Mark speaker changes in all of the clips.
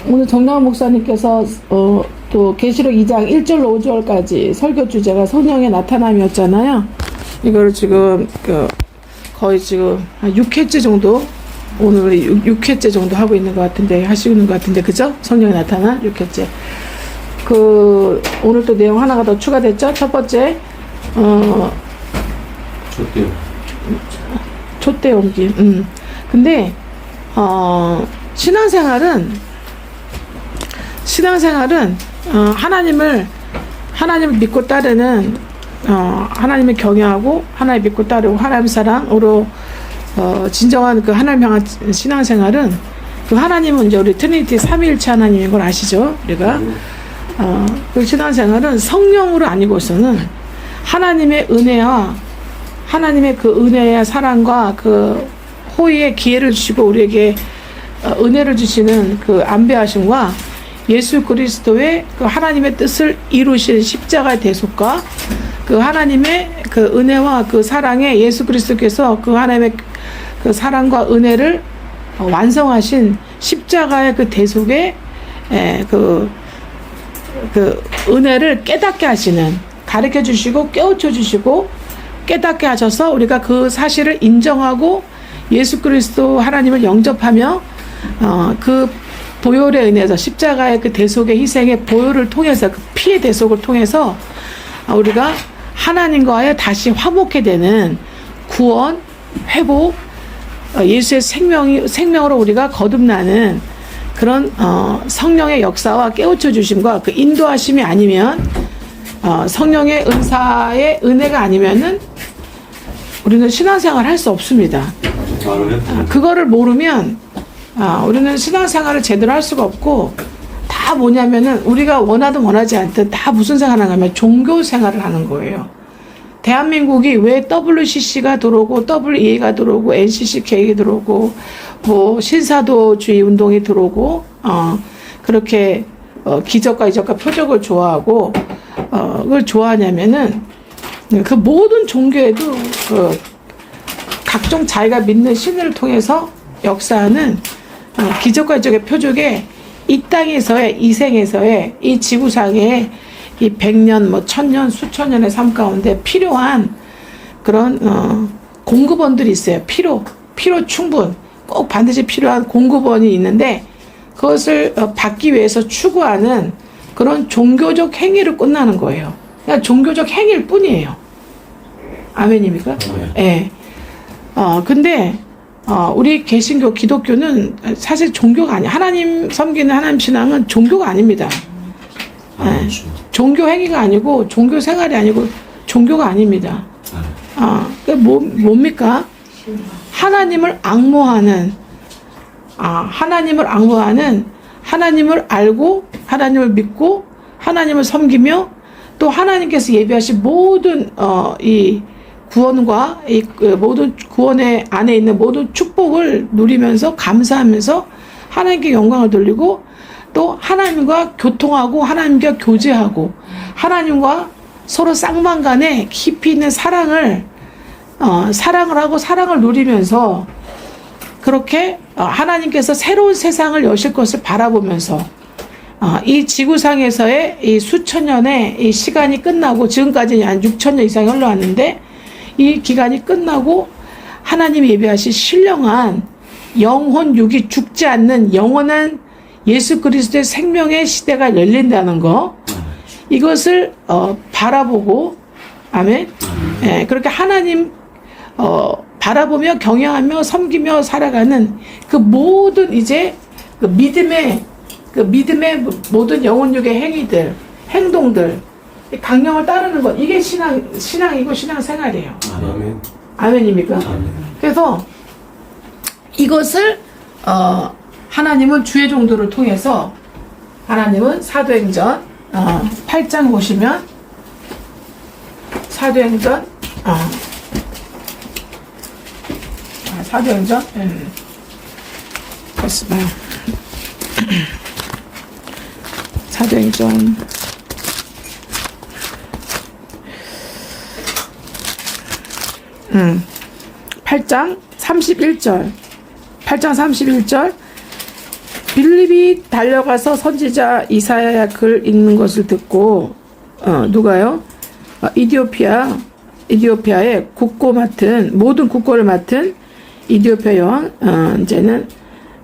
Speaker 1: 오늘 정나은 목사님께서 또 계시록 2장 1절로 5절까지 설교 주제가 성령의 나타남이었잖아요. 이거를 지금 거의 지금 한 6회째 정도, 오늘 6회째 정도 하고 있는 것 같은데, 하시고 있는 것 같은데, 그죠? 성령의 나타남 6회째. 오늘 또 내용 하나가 더 추가됐죠? 첫 번째, 촛대 옮김. 근데, 신앙생활은 하나님을 믿고 따르는, 하나님을 경외하고, 하나님 믿고 따르고, 하나님 사랑으로, 진정한 그 하나님 향한 신앙생활은, 그 하나님은 이제 우리 트리니티 삼위일체 하나님인 걸 아시죠? 우리가. 그 신앙생활은 성령으로 아니고서는 하나님의 은혜와, 하나님의 그 은혜와 사랑과 그 호의의 기회를 주시고 우리에게 은혜를 주시는 그 안배하심과 예수 그리스도의 그 하나님의 뜻을 이루신 십자가의 대속과 그 하나님의 그 은혜와 그 사랑에 예수 그리스도께서 그 하나님의 그 사랑과 은혜를 완성하신 십자가의 그 대속의 그 은혜를 깨닫게 하시는, 가르쳐 주시고 깨우쳐 주시고 깨닫게 하셔서 우리가 그 사실을 인정하고 예수 그리스도 하나님을 영접하며 그 보혈의 은혜에서, 십자가의 그 대속의 희생의 보혈을 통해서, 그 피의 대속을 통해서 우리가 하나님과의 다시 화목해 되는 구원, 회복, 예수의 생명으로 우리가 거듭나는 그런 성령의 역사와 깨우쳐 주심과 그 인도하심이 아니면, 성령의 은사의 은혜가 아니면은 우리는 신앙생활을 할 수 없습니다. 그거를 모르면 우리는 신앙생활을 제대로 할 수가 없고, 다 뭐냐면은 우리가 원하든 원하지 않든 다 무슨 생활을 하냐면 종교생활을 하는 거예요. 대한민국이 왜 WCC가 들어오고 WEA가 들어오고 NCCK가 들어오고 뭐 신사도주의 운동이 들어오고 그렇게 기적과 이적과 표적을 좋아하고 그걸 좋아하냐면은 그 모든 종교에도 그 각종 자기가 믿는 신을 통해서 역사하는 기적과 이적의 표적에 이 땅에서의, 이 생에서의, 이 지구상에 이 100년, 뭐 1000년, 수천 년의 삶 가운데 필요한 그런 공급원들이 있어요. 필요 충분, 꼭 반드시 필요한 공급원이 있는데, 그것을 받기 위해서 추구하는 그런 종교적 행위로 끝나는 거예요. 그냥 종교적 행위일 뿐이에요. 아멘입니까? 예. 근데 우리 개신교, 기독교는 사실 종교가 아니에요. 하나님 섬기는 하나님 신앙은 종교가 아닙니다. 예. 종교 행위가 아니고, 종교 생활이 아니고, 종교가 아닙니다. 뭡니까? 하나님을 앙모하는, 하나님을 알고, 하나님을 믿고, 하나님을 섬기며, 또 하나님께서 예비하신 모든, 이 구원과 이 모든 구원의 안에 있는 모든 축복을 누리면서 감사하면서 하나님께 영광을 돌리고, 또 하나님과 교통하고 하나님과 교제하고 하나님과 서로 쌍방간에 깊이 있는 사랑을 하고 사랑을 누리면서, 그렇게 하나님께서 새로운 세상을 여실 것을 바라보면서 이 지구상에서의 이 수천 년의 이 시간이 끝나고, 지금까지 한 6,000년 이상이 흘러왔는데 이 기간이 끝나고 하나님이 예비하신 신령한 영혼 육이 죽지 않는 영원한 예수 그리스도의 생명의 시대가 열린다는 거, 이것을 바라보고, 아멘. 예, 그렇게 하나님 바라보며 경외하며 섬기며 살아가는 그 모든 이제 그 믿음의 모든 영혼육의 행위들, 행동들, 강령을 따르는 것, 이게 신앙이고 신앙생활이에요.
Speaker 2: 아멘.
Speaker 1: 아멘입니까?
Speaker 2: 아멘.
Speaker 1: 그래서 이것을 하나님은 주의 종도를 통해서, 하나님은 사도행전 8장 보시면, 사도행전 사도행전 8장 31절 빌립이 달려가서 선지자 이사야 글 읽는 것을 듣고 누가요? 이디오피아의 모든 국고를 맡은 이디오피아 여왕 이제는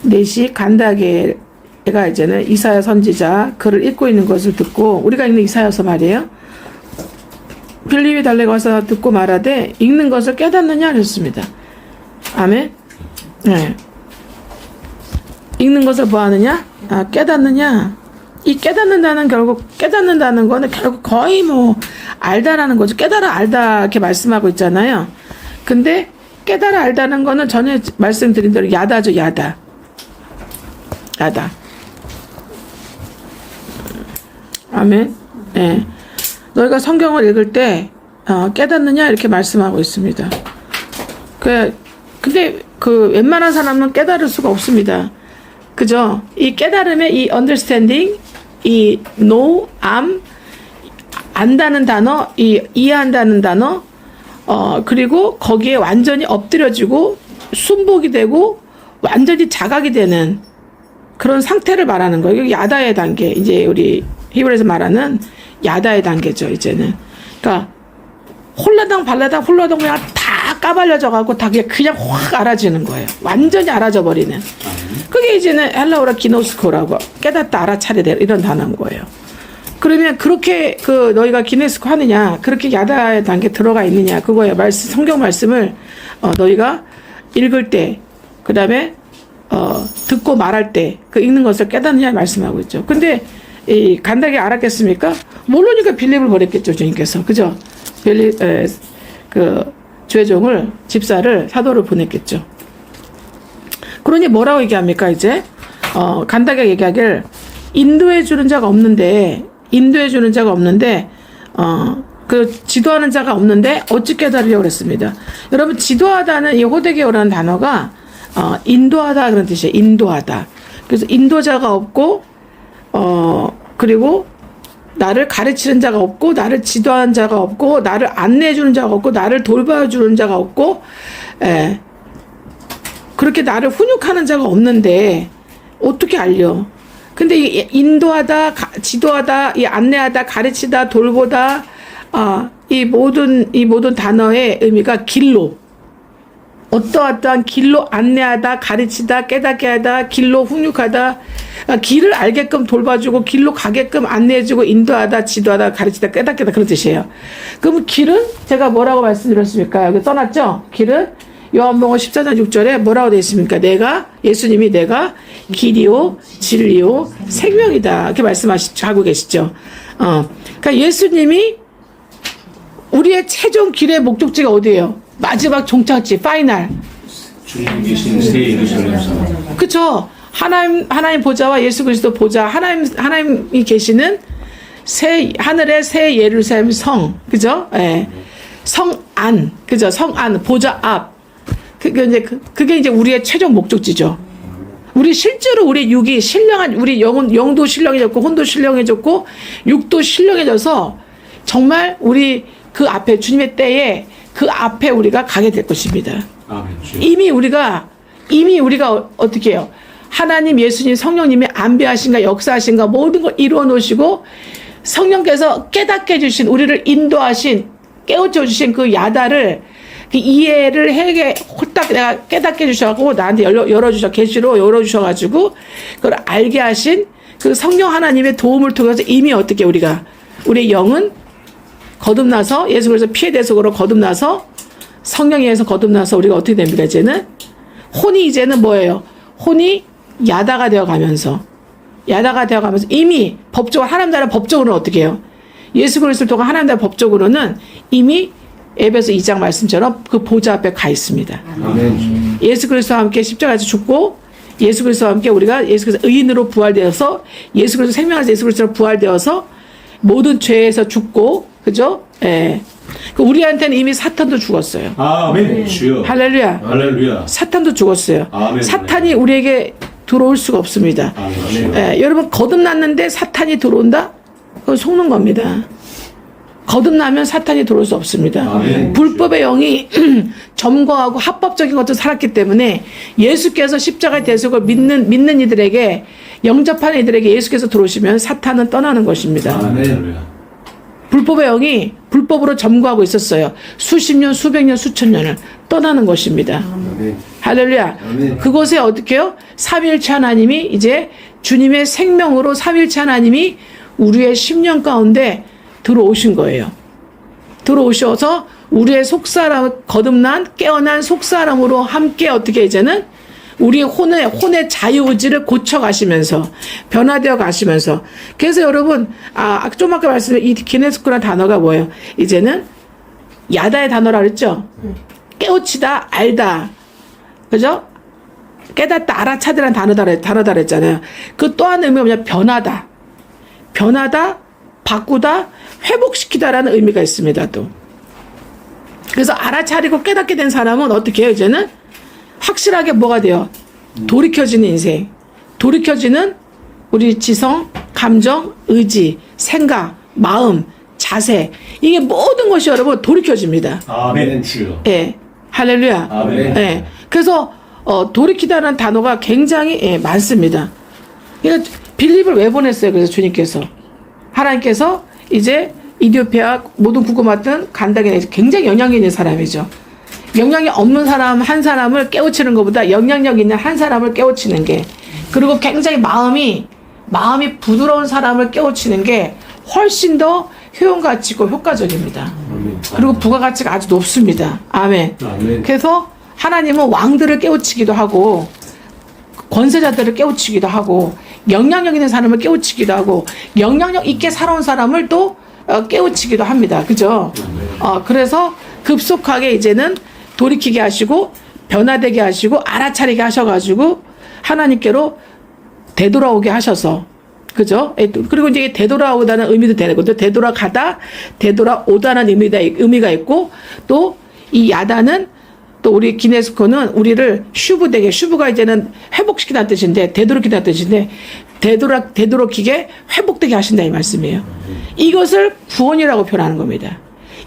Speaker 1: 넷이 간다게가 이제는 이사야 선지자 글을 읽고 있는 것을 듣고, 우리가 읽는 이사야서 말이에요. 빌립이 달려가서 듣고 말하되 읽는 것을 깨닫느냐 하셨습니다. 아멘. 네. 읽는 것을 뭐 하느냐? 깨닫느냐? 이 깨닫는다는 거는 결국 거의 뭐 알다라는 거죠. 깨달아 알다 이렇게 말씀하고 있잖아요. 근데 깨달아 알다는 거는 전에 말씀드린 대로 야다죠. 야다. 아멘. 네. 너희가 성경을 읽을 때 깨닫느냐 이렇게 말씀하고 있습니다. 근데 웬만한 사람은 깨달을 수가 없습니다. 그죠? 이 깨달음의 이 understanding, 이 know, 안다는 단어, 이해한다는 단어, 그리고 거기에 완전히 엎드려지고 순복이 되고 완전히 자각이 되는 그런 상태를 말하는 거예요. 이게 야다의 단계. 이제 우리 히브리에서 말하는 야다의 단계죠, 이제는. 그러니까 홀라당 그냥 다 까발려져가고 다 그냥 확 알아지는 거예요. 완전히 알아져 버리는. 그게 이제는 헬라어로 기노스코라고, 깨닫다 알아차리다 이런 단어인 거예요. 그러면 그렇게 너희가 기네스코 하느냐, 그렇게 야다의 단계 들어가 있느냐, 그거예요. 성경 말씀을 너희가 읽을 때, 그 다음에 듣고 말할 때 읽는 것을 깨닫느냐 말씀하고 있죠. 근데 간다게 알았겠습니까? 모르니까 빌립을 보냈겠죠, 주님께서. 그죠? 죄종을, 집사를, 사도를 보냈겠죠. 그러니 뭐라고 얘기합니까, 이제? 간다게 얘기하길, 인도해 주는 자가 없는데, 지도하는 자가 없는데, 어찌 깨달으려고 그랬습니다. 여러분, 지도하다는 이 호데게오라는 단어가, 인도하다 그런 뜻이에요. 인도하다. 그래서 인도자가 없고, 그리고 나를 가르치는 자가 없고, 나를 지도하는 자가 없고, 나를 안내해 주는 자가 없고, 나를 돌봐주는 자가 없고, 그렇게 나를 훈육하는 자가 없는데 어떻게 알려? 근데 이 인도하다, 지도하다, 이 안내하다, 가르치다, 돌보다, 이 모든 단어의 의미가 길로, 어떠한 길로 안내하다, 가르치다, 깨닫게 하다, 길로 훈육하다, 길을 알게끔 돌봐주고, 길로 가게끔 안내해주고, 인도하다, 지도하다, 가르치다, 깨닫게 하다, 그런 뜻이에요. 그럼 길은 제가 뭐라고 말씀드렸습니까? 여기 써놨죠? 길은 요한복음 14장 6절에 뭐라고 되어 있습니까? 예수님이 내가 길이요, 진리요, 생명이다. 이렇게 하고 계시죠. 그러니까 예수님이 우리의 최종 길의 목적지가 어디예요? 마지막 종착지, 파이널.
Speaker 2: 주님 계신 새 예루살렘.
Speaker 1: 그쵸? 하나님 보좌와 예수 그리스도 보좌, 하나님이 계시는 하늘의 새 예루살렘 성, 그죠? 예. 성 안, 그죠? 성 안, 보좌 앞. 그게 이제 우리의 최종 목적지죠. 우리 실제로 우리 육이 우리 영도 신령해졌고, 혼도 신령해졌고, 육도 신령해져서 정말 우리 그 앞에, 주님의 때에 그 앞에 우리가 가게 될 것입니다. 이미 우리가 어떻게 해요? 하나님, 예수님, 성령님이 안배하신가, 역사하신가, 모든 걸 이루어 놓으시고, 성령께서 깨닫게 해주신, 우리를 인도하신, 깨우쳐 주신 그 야다를, 그 이해를 홀딱 내가 깨닫게 해주셔가지고, 나한테 계시로 열어주셔가지고, 그걸 알게 하신 그 성령 하나님의 도움을 통해서 이미 어떻게 우리의 영은 거듭나서, 예수 그리스도 피의 대속으로 거듭나서, 성령에 의해서 거듭나서 우리가 어떻게 됩니까? 혼이 이제는 뭐예요? 혼이 야다가 되어가면서 이미 법적으로, 하나님 나라 법적으로는 어떻게 해요? 예수 그리스도를 통한 하나님 나라 법적으로는 이미 에베소 2장 말씀처럼 그 보좌 앞에 가 있습니다. 아멘. 예수 그리스도와 함께 십자가에서 죽고, 예수 그리스도와 함께 우리가 예수 그리스도 의인으로 부활되어서, 예수 그리스도 생명에서 예수 그리스도로 부활되어서 모든 죄에서 죽고, 그죠? 예. 우리한테는 이미 사탄도 죽었어요.
Speaker 2: 아멘. 주여.
Speaker 1: 할렐루야.
Speaker 2: 할렐루야.
Speaker 1: 사탄도 죽었어요.
Speaker 2: 아멘.
Speaker 1: 사탄이 우리에게 들어올 수가 없습니다.
Speaker 2: 아멘.
Speaker 1: 예, 여러분, 거듭났는데 사탄이 들어온다? 그거 속는 겁니다. 거듭나면 사탄이 들어올 수 없습니다.
Speaker 2: 아멘.
Speaker 1: 불법의 영이 점거하고 합법적인 것도 살았기 때문에 예수께서 십자가의 대속을 믿는 이들에게 영접하는 이들에게 예수께서 들어오시면 사탄은 떠나는 것입니다.
Speaker 2: 아멘.
Speaker 1: 불법의 영이 불법으로 점거하고 있었어요. 수십 년, 수백 년, 수천 년을 떠나는 것입니다.
Speaker 2: 아멘.
Speaker 1: 할렐루야.
Speaker 2: 아멘.
Speaker 1: 그곳에 어떻게 해요? 삼위일체 하나님이 이제 주님의 생명으로 삼위일체 하나님이 우리의 심령 가운데 들어오신 거예요. 들어오셔서 우리의 속사람, 거듭난 깨어난 속사람으로 함께 어떻게 이제는 우리의 혼의 자유의지를 고쳐가시면서 변화되어 가시면서 그래서 여러분 좀 아까 말씀드린 이 기네스코라는 단어가 뭐예요? 이제는 야다의 단어라 그랬죠? 깨우치다, 알다, 그죠? 깨닫다, 알아차리라는 단어다 그랬잖아요. 그 또 한 의미가 뭐냐? 변하다, 바꾸다, 회복시키다라는 의미가 있습니다. 또 그래서 알아차리고 깨닫게 된 사람은 어떻게 해요? 이제는 확실하게 뭐가 돼요? 돌이켜지는 인생, 돌이켜지는 우리 지성, 감정, 의지, 생각, 마음, 자세, 이게 모든 것이 여러분 돌이켜집니다.
Speaker 2: 아멘. 주여.
Speaker 1: 예, 할렐루야.
Speaker 2: 아멘.
Speaker 1: 예, 그래서 돌이키다라는 단어가 굉장히 많습니다. 그러니까 빌립을 왜 보냈어요? 그래서 주님께서 하나님께서 이제 이디오피아 모든 국고 맡은 간다게 굉장히 영향력 있는 사람이죠. 영향이 없는 사람 한 사람을 깨우치는 것보다 영향력 있는 한 사람을 깨우치는 게, 그리고 굉장히 마음이 부드러운 사람을 깨우치는 게 훨씬 더 효용가치 있고 효과적입니다.
Speaker 2: 아멘.
Speaker 1: 그리고 부가가치가 아주 높습니다. 아멘.
Speaker 2: 아멘.
Speaker 1: 그래서 하나님은 왕들을 깨우치기도 하고 권세자들을 깨우치기도 하고 영향력 있는 사람을 깨우치기도 하고 영향력 있게 살아온 사람을 또 깨우치기도 합니다. 그죠? 그래서 급속하게 이제는 돌이키게 하시고 변화되게 하시고 알아차리게 하셔가지고 하나님께로 되돌아오게 하셔서, 그죠? 그리고 이제 되돌아오다는 의미도 되는 거죠. 되돌아가다, 되돌아오다는 의미가 있고, 또 이 야다는 또 우리 기네스코는 우리를 슈브가 이제는 회복시키다는 뜻인데, 되돌이키다는 뜻인데, 되돌이키게 회복되게 하신다 이 말씀이에요. 이것을 구원이라고 표현하는 겁니다.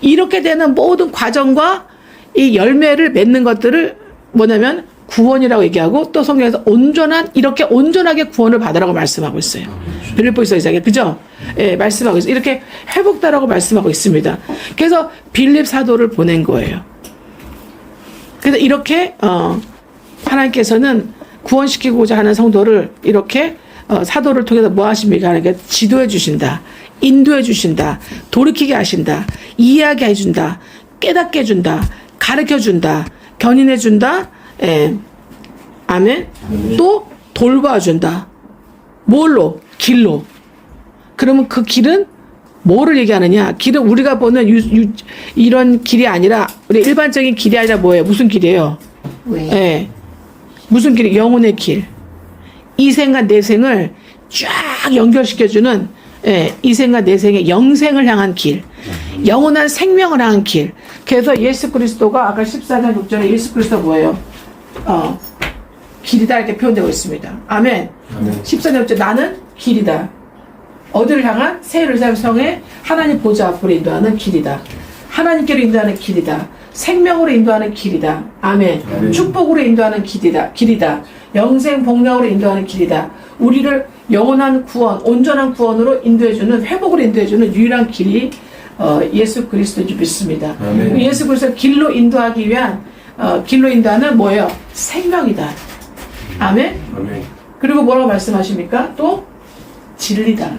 Speaker 1: 이렇게 되는 모든 과정과 이 열매를 맺는 것들을 뭐냐면 구원이라고 얘기하고, 또 성경에서 이렇게 온전하게 구원을 받으라고 말씀하고 있어요. 빌립보서 2장에, 그죠? 예, 말씀하고 있어요. 이렇게 회복되라고 말씀하고 있습니다. 그래서 빌립 사도를 보낸 거예요. 그래서 이렇게 하나님께서는 구원시키고자 하는 성도를 이렇게 사도를 통해서 뭐 하십니까? 하나님께 지도해 주신다, 인도해 주신다, 돌이키게 하신다, 이해하게 해준다, 깨닫게 해준다, 가르쳐 준다, 견인해 준다. 예. 아멘. 또 돌봐준다. 뭘로? 길로. 그러면 그 길은 뭐를 얘기하느냐? 길은 우리가 보는 이런 길이 아니라, 우리 일반적인 길이 아니라 뭐예요? 무슨 길이에요?
Speaker 3: 왜?
Speaker 1: 예. 무슨 길이? 영혼의 길. 이 생과 내 생을 쫙 연결시켜주는, 예, 이 생과 내 생의 영생을 향한 길. 영원한 생명을 향한 길. 그래서 예수 그리스도가 아까 14장 6절에 예수 그리스도 뭐예요? 길이다 이렇게 표현되고 있습니다. 아멘. 14장 6절 나는 길이다. 어디를 향한? 새 예루살렘 성에 하나님 보좌 앞으로 인도하는 길이다. 하나님께로 인도하는 길이다. 생명으로 인도하는 길이다. 아멘.
Speaker 2: 아멘.
Speaker 1: 축복으로 인도하는 길이다. 영생 복락으로 인도하는 길이다. 우리를 영원한 구원, 온전한 구원으로 인도해주는, 회복으로 인도해주는 유일한 길이 예수 그리스도인 줄 믿습니다.
Speaker 2: 아멘.
Speaker 1: 예수 그리스도 길로 인도하기 위한 길로 인도하는 뭐예요? 생명이다. 아멘.
Speaker 2: 아멘.
Speaker 1: 그리고 뭐라고 말씀하십니까? 또 진리다.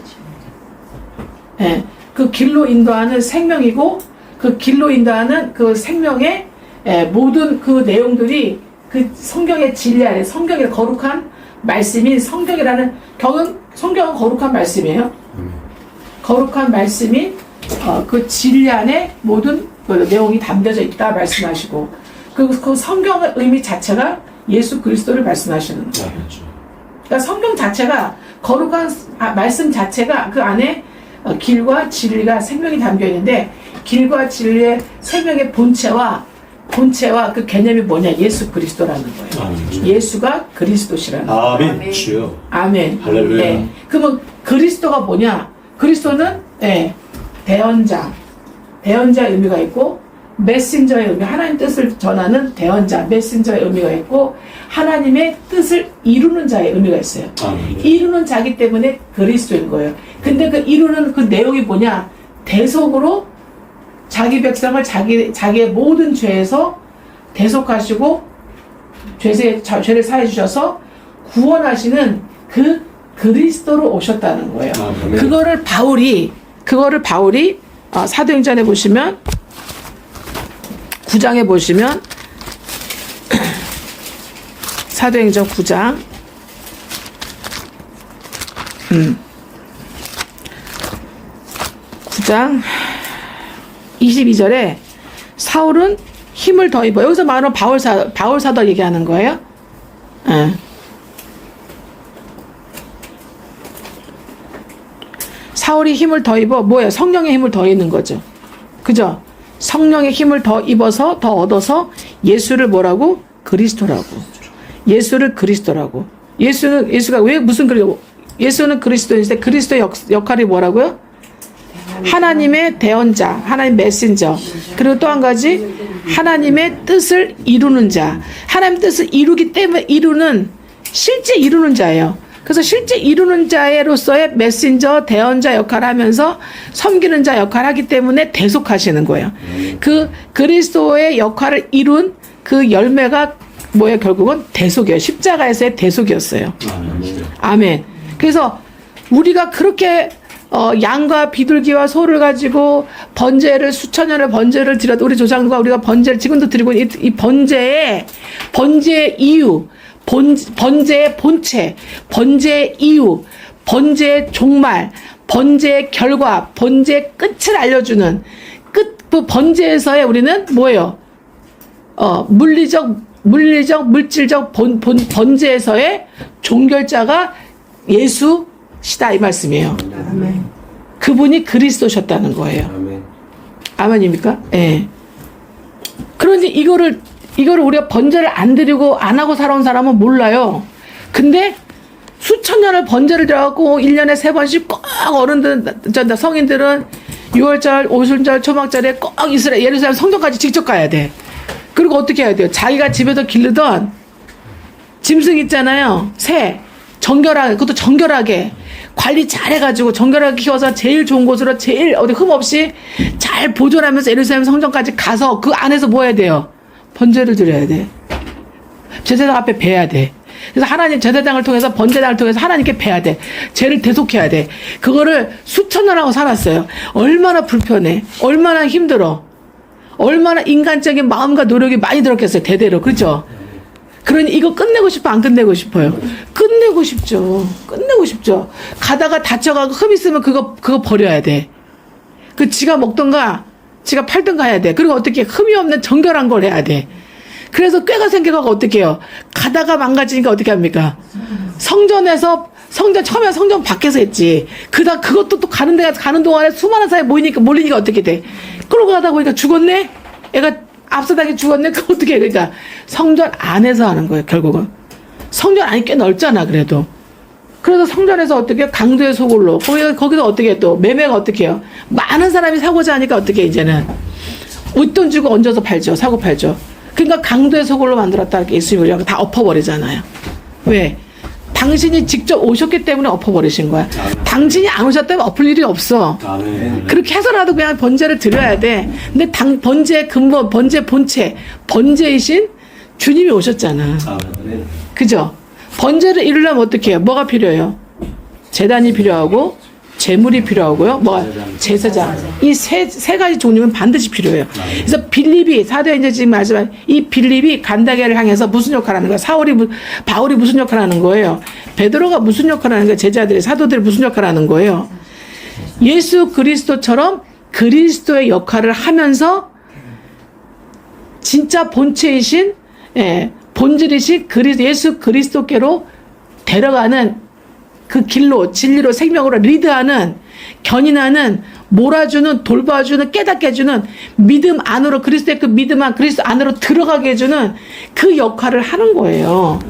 Speaker 1: 예, 그 길로 인도하는 생명이고, 그 길로 인도하는 그 생명의 모든 그 내용들이 그 성경의 진리 안에, 성경의 거룩한 말씀인 성경이라는, 성경은 거룩한 말씀이에요. 거룩한 말씀인 그 진리 안에 모든 그 내용이 담겨져 있다 말씀하시고, 그 성경의 의미 자체가 예수 그리스도를 말씀하시는 거예요. 그러니까 성경 자체가, 거룩한 말씀 자체가 그 안에 길과 진리가 생명이 담겨 있는데, 길과 진리의 생명의 본체와 그 개념이 뭐냐? 예수 그리스도라는 거예요.
Speaker 2: 아멘.
Speaker 1: 예수가 그리스도시라는 거예요.
Speaker 2: 아멘. 주여.
Speaker 1: 아멘.
Speaker 2: 할렐루야.
Speaker 1: 네. 그러면 그리스도가 뭐냐? 그리스도는 대언자, 대언자의 의미가 있고, 메신저의 의미, 하나님 뜻을 전하는 대언자, 메신저의 의미가 있고, 하나님의 뜻을 이루는 자의 의미가 있어요. 이루는 자기 때문에 그리스도인 거예요. 근데 그 이루는 그 내용이 뭐냐? 대속으로 자기 백성을 자기의 모든 죄에서 대속하시고 죄를 사해 주셔서 구원하시는 그 그리스도로 오셨다는 거예요. 그거를 바울이 사도행전에 보시면 9장에 보시면 사도행전 9장 9장 22절에 사울은 힘을 더 입어. 여기서 말하는 바울 사도 얘기하는 거예요. 예. 사울이 힘을 더 입어. 뭐예요? 성령의 힘을 더 입는 거죠. 그죠? 성령의 힘을 더 입어서 더 얻어서 예수를 뭐라고? 그리스도라고. 예수를 그리스도라고. 예수가 왜 무슨 예수는 그리스도인데 그리스도의 역할이 뭐라고요? 하나님의 대언자, 하나님 메신저. 그리고 또 한 가지 하나님의 뜻을 이루는 자. 하나님 뜻을 이루기 때문에 실제 이루는 자예요. 그래서 실제 이루는 자로서의 메신저, 대언자 역할을 하면서 섬기는 자 역할을 하기 때문에 대속하시는 거예요. 그 그리스도의 역할을 이룬 그 열매가 뭐예요? 결국은 대속이에요. 십자가에서의 대속이었어요. 아멘. 그래서 우리가 그렇게 양과 비둘기와 소를 가지고 번제를 수천 년을 번제를 드려도 우리 조상과 우리가 번제를 지금도 드리고 이 번제의 이유, 번제의 본체, 번제의 이유, 번제의 종말, 번제의 결과, 번제의 끝을 알려주는 그 번제에서의 우리는 뭐예요? 물질적 번제에서의 종결자가 예수시다 이 말씀이에요. 아멘. 그분이 그리스도셨다는 거예요. 아멘입니까? 예. 네. 그런데 이거를 우리가 번제를 안 드리고 안 하고 살아온 사람은 몰라요. 근데 수천 년을 번제를 드려갖고 1년에 3번씩 꼭 성인들은 6월절, 오순절, 초막절에 꼭 예루살렘 성전까지 직접 가야 돼. 그리고 어떻게 해야 돼요? 자기가 집에서 기르던 짐승 있잖아요. 새. 그것도 정결하게 관리 잘 해가지고 정결하게 키워서 제일 좋은 곳으로 제일 어디 흠 없이 잘 보존하면서 예루살렘 성전까지 가서 그 안에서 뭐 해야 돼요? 번제를 드려야 돼. 제사장 앞에 뵈야 돼. 그래서 하나님 제사장을 통해서 번제단을 통해서 하나님께 뵈야 돼. 죄를 대속해야 돼. 그거를 수천 년 하고 살았어요. 얼마나 불편해. 얼마나 힘들어. 얼마나 인간적인 마음과 노력이 많이 들었겠어요. 대대로. 그렇죠? 그러니 이거 끝내고 싶어? 안 끝내고 싶어요? 끝내고 싶죠. 끝내고 싶죠. 가다가 다쳐가고 흠 있으면 그거 버려야 돼. 지가 먹던가 지가 팔던가 해야 돼. 그리고 어떻게 흠이 없는 정결한 걸 해야 돼. 그래서 꾀가 생겨가고 어떻게 해요? 가다가 망가지니까 어떻게 합니까? 처음에 성전 밖에서 했지. 그것도 또 가는 동안에 수많은 사람이 몰리니까 어떻게 돼? 끌고 가다 보니까 죽었네? 애가 앞서다가 죽었네? 그거 어떻게 해? 그러니까 성전 안에서 하는 거예요, 결국은. 성전 안이 꽤 넓잖아, 그래도. 그래서 성전에서 어떻게 강도의 소굴로, 거기서 어떻게 또, 매매가 어떻게 해요? 많은 사람이 사고자 하니까 어떻게 해, 이제는. 웃돈 주고 얹어서 팔죠, 사고 팔죠. 그러니까 강도의 소굴로 만들었다, 이렇게 예수님이 다 엎어버리잖아요. 왜? 당신이 직접 오셨기 때문에 엎어버리신 거야. 당신이 안 오셨다면 엎을 일이 없어. 그렇게 해서라도 그냥 번제를 드려야 돼. 근데 번제의 근본, 번제의 본체, 번제이신 주님이 오셨잖아. 그죠? 번제를 이루려면 어떻게 해요? 뭐가 필요해요? 제단이 필요하고, 제물이 필요하고요. 제사장. 이 세 가지 종류는 반드시 필요해요. 그래서 빌립이, 사도행전 지금 말씀한 이 빌립이 간다게를 향해서 무슨 역할을 하는 거예요? 바울이 무슨 역할을 하는 거예요? 베드로가 무슨 역할을 하는 거예요? 제자들이, 사도들이 무슨 역할을 하는 거예요? 예수 그리스도처럼 그리스도의 역할을 하면서 진짜 본체이신, 본질이신 예수 그리스도께로 데려가는 그 길로, 진리로, 생명으로 리드하는, 견인하는, 몰아주는, 돌봐주는, 깨닫게 해주는 믿음 안으로, 그리스도의 그 그리스도 안으로 들어가게 해주는 그 역할을 하는 거예요.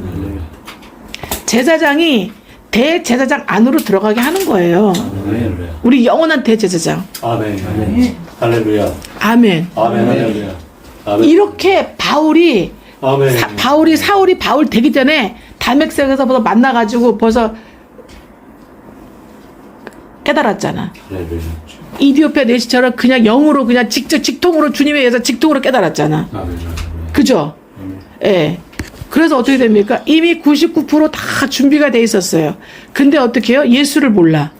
Speaker 1: 제사장이 대제사장 안으로 들어가게 하는 거예요.
Speaker 2: 할렐루야.
Speaker 1: 우리 영원한 대제사장.
Speaker 2: 아멘. 아멘. 할렐루야.
Speaker 1: 아멘.
Speaker 2: 아멘. 할렐루야. 아멘.
Speaker 1: 이렇게 바울이
Speaker 2: 아멘.
Speaker 1: 사울이 바울 되기 전에 다메섹에서 벌써 만나가지고 벌써 깨달았잖아.
Speaker 2: 할렐루야.
Speaker 1: 이디오피아 내시처럼 그냥 영으로 그냥 직접 직통으로 주님에 의해서 직통으로 깨달았잖아.
Speaker 2: 아멘.
Speaker 1: 그죠? 예. 그래서 어떻게 됩니까? 이미 99%다 준비가 돼 있었어요. 근데 어떻게 해요? 예수를 몰라.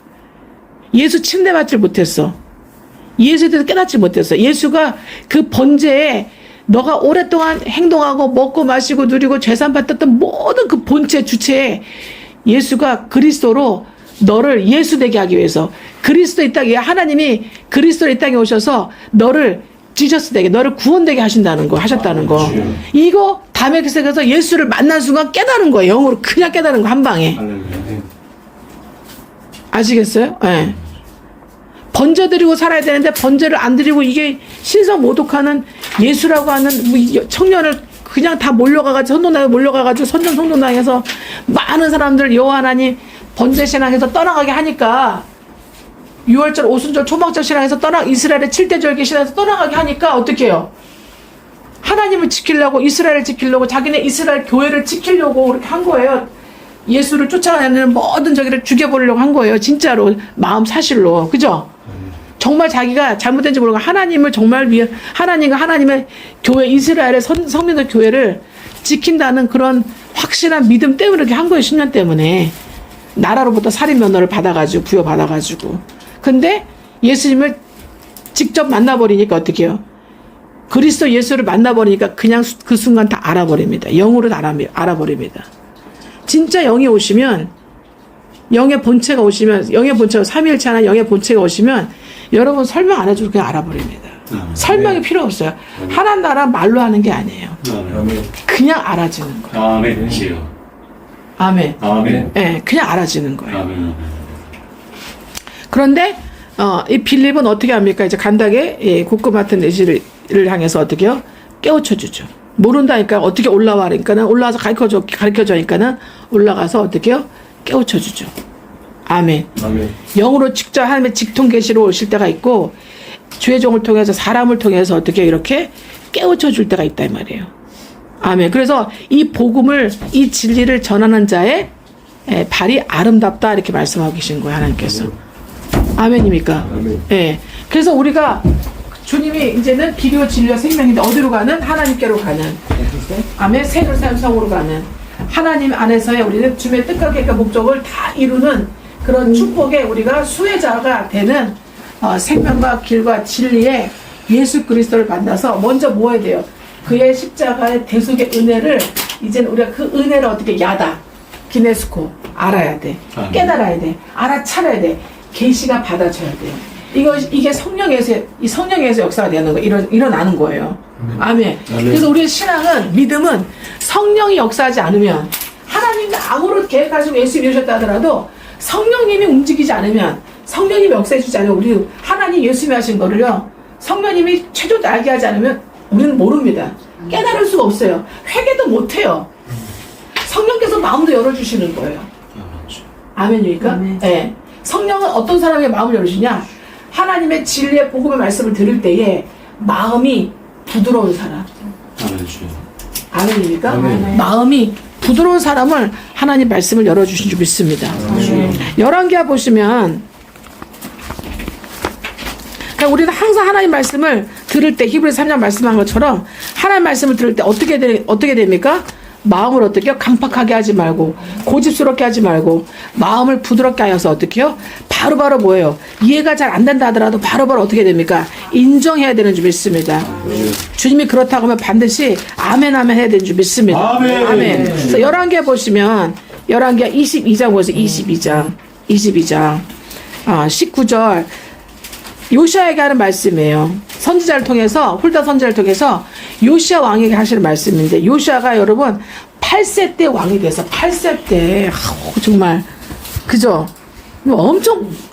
Speaker 1: 예수 침례받지 못했어. 예수에 대해서 깨닫지 못했어. 예수가 그 번제에 너가 오랫동안 행동하고 먹고 마시고 누리고 죄산 받았던 모든 그 본체 주체에 예수가 그리스도로 너를 예수 되게 하기 위해서 그리스도 이 땅에 하나님이 그리스도 이 땅에 오셔서 너를 지저스 되게 너를 구원되게 하신다는 거 하셨다는 거. 이거 다메섹에서 예수를 만난 순간 깨달은 거예요. 영으로 그냥 깨달은 거 한 방에.
Speaker 2: 할렐루야.
Speaker 1: 아시겠어요? 예. 네. 번제 드리고 살아야 되는데 번제를 안 드리고 이게 신성 모독하는 예수라고 하는 청년을 그냥 다 몰려가가지고 선동당에 몰려가가지고 선전 선동당에서 많은 사람들 여호와 하나님 번제 신앙에서 떠나가게 하니까 6월절 오순절 초막절 신앙에서 이스라엘의 7대 절기 신앙에서 떠나가게 하니까 어떻게 해요? 하나님을 지키려고 이스라엘을 지키려고 자기네 이스라엘 교회를 지키려고 그렇게 한 거예요. 예수를 쫓아가는 모든 저기를 죽여버리려고 한 거예요. 진짜로 마음 사실로. 그죠? 정말 자기가 잘못된지 모르고 하나님을 정말 위해 하나님과 하나님의 교회 이스라엘의 성민의 교회를 지킨다는 그런 확실한 믿음 때문에 그렇게 한 거예요. 10년 때문에. 나라로부터 살인 면허를 받아가지고 부여받아가지고. 근데 예수님을 직접 만나버리니까 어떻게 해요? 그리스도 예수를 만나버리니까 그냥 그 순간 다 알아버립니다. 영으로 다 알아버립니다. 진짜 영이 오시면 영의 본체가 오시면 영의 본체가 삼위일체 하나 영의 본체가 오시면 여러분 설명 안 해줘도 그냥 알아버립니다. 설명이 필요 없어요. 하나님 나라 말로 하는 게 아니에요.
Speaker 2: 아멘.
Speaker 1: 그냥 알아지는 거예요.
Speaker 2: 아멘. 주여.
Speaker 1: 아멘.
Speaker 2: 아멘.
Speaker 1: 네, 그냥 알아지는 거예요.
Speaker 2: 아멘.
Speaker 1: 그런데 이 빌립은 어떻게 합니까? 이제 간닥에 곡금 같은 내시를 향해서 어떻게 해요? 깨우쳐 주죠. 모른다니까 어떻게 올라와 그러니까는 올라와서 가르쳐줘 하니까는 올라가서 어떻게 해요? 깨우쳐 주죠. 아멘.
Speaker 2: 아멘.
Speaker 1: 영으로 직접 하나님의 직통 계시로 오실 때가 있고 주의 종을 통해서 사람을 통해서 어떻게 이렇게 깨우쳐 줄 때가 있다 이 말이에요. 아멘. 그래서 이 복음을 이 진리를 전하는 자의 발이 아름답다 이렇게 말씀하고 계신 거예요. 하나님께서. 아멘입니까?
Speaker 2: 아멘.
Speaker 1: 예. 그래서 우리가 주님이 이제는 길이요 진리와 생명인데 어디로 가는? 하나님께로 가는. 아멘. 새 예루살렘 성으로 가는. 하나님 안에서의 우리는 주님의 뜻과 계획과 목적을 다 이루는 그런 축복의 우리가 수혜자가 되는 생명과 길과 진리의 예수 그리스도를 만나서 먼저 뭐 해야 돼요? 그의 십자가의 대속의 은혜를 이제는 우리가 그 은혜를 어떻게 야다 기네스코 알아야 돼.
Speaker 2: 아멘.
Speaker 1: 깨달아야 돼. 알아차려야 돼. 계시가 받아줘야 돼요. 이게 성령에서 역사가 되는 거 일어나는 거예요. 아멘.
Speaker 2: 아멘.
Speaker 1: 그래서 우리의 신앙은 믿음은 성령이 역사하지 않으면 하나님이 아무런 계획하시고 예수 이루셨다 하더라도 성령님이 움직이지 않으면 성령님이 역사해주지 않으면 우리 하나님 예수님이 하신 거를요 성령님이 최초도 알게 하지 않으면 우리는 모릅니다. 깨달을 수가 없어요. 회개도 못해요. 성령께서 마음도 열어주시는 거예요. 아멘입니까?
Speaker 3: 아멘.
Speaker 1: 네. 성령은 어떤 사람의 마음을 열어주냐? 하나님의 진리의 복음의 말씀을 들을 때에 마음이 부드러운 사람.
Speaker 2: 아멘. 주여.
Speaker 1: 아멘입니까?
Speaker 2: 아멘.
Speaker 1: 마음이 부드러운 사람을 하나님 말씀을 열어주신 줄 믿습니다. 열왕기하 보시면 그러니까 우리는 항상 하나님 말씀을 들을 때 히브리서 3장 말씀한 것처럼 하나님 말씀을 들을 때 어떻게 됩니까? 마음을 어떻게 해요? 강팍하게 하지 말고 고집스럽게 하지 말고 마음을 부드럽게 하여서 어떻게 해요? 바로바로 뭐예요? 이해가 잘 안 된다 하더라도 바로바로 어떻게 됩니까? 인정해야 되는 줄 믿습니다. 주님이 그렇다고 하면 반드시 아멘 아멘 해야 되는 줄 믿습니다.
Speaker 2: 아멘.
Speaker 1: 그래서 열왕기하 보시면 열왕기하 22장 보세요. 22장 19절 요시아에게 하는 말씀이에요. 선지자를 통해서 훌다 선지자를 통해서 요시아 왕에게 하시는 말씀인데 요시아가 여러분 8세 때 왕이 돼서 8세 때 정말 그죠?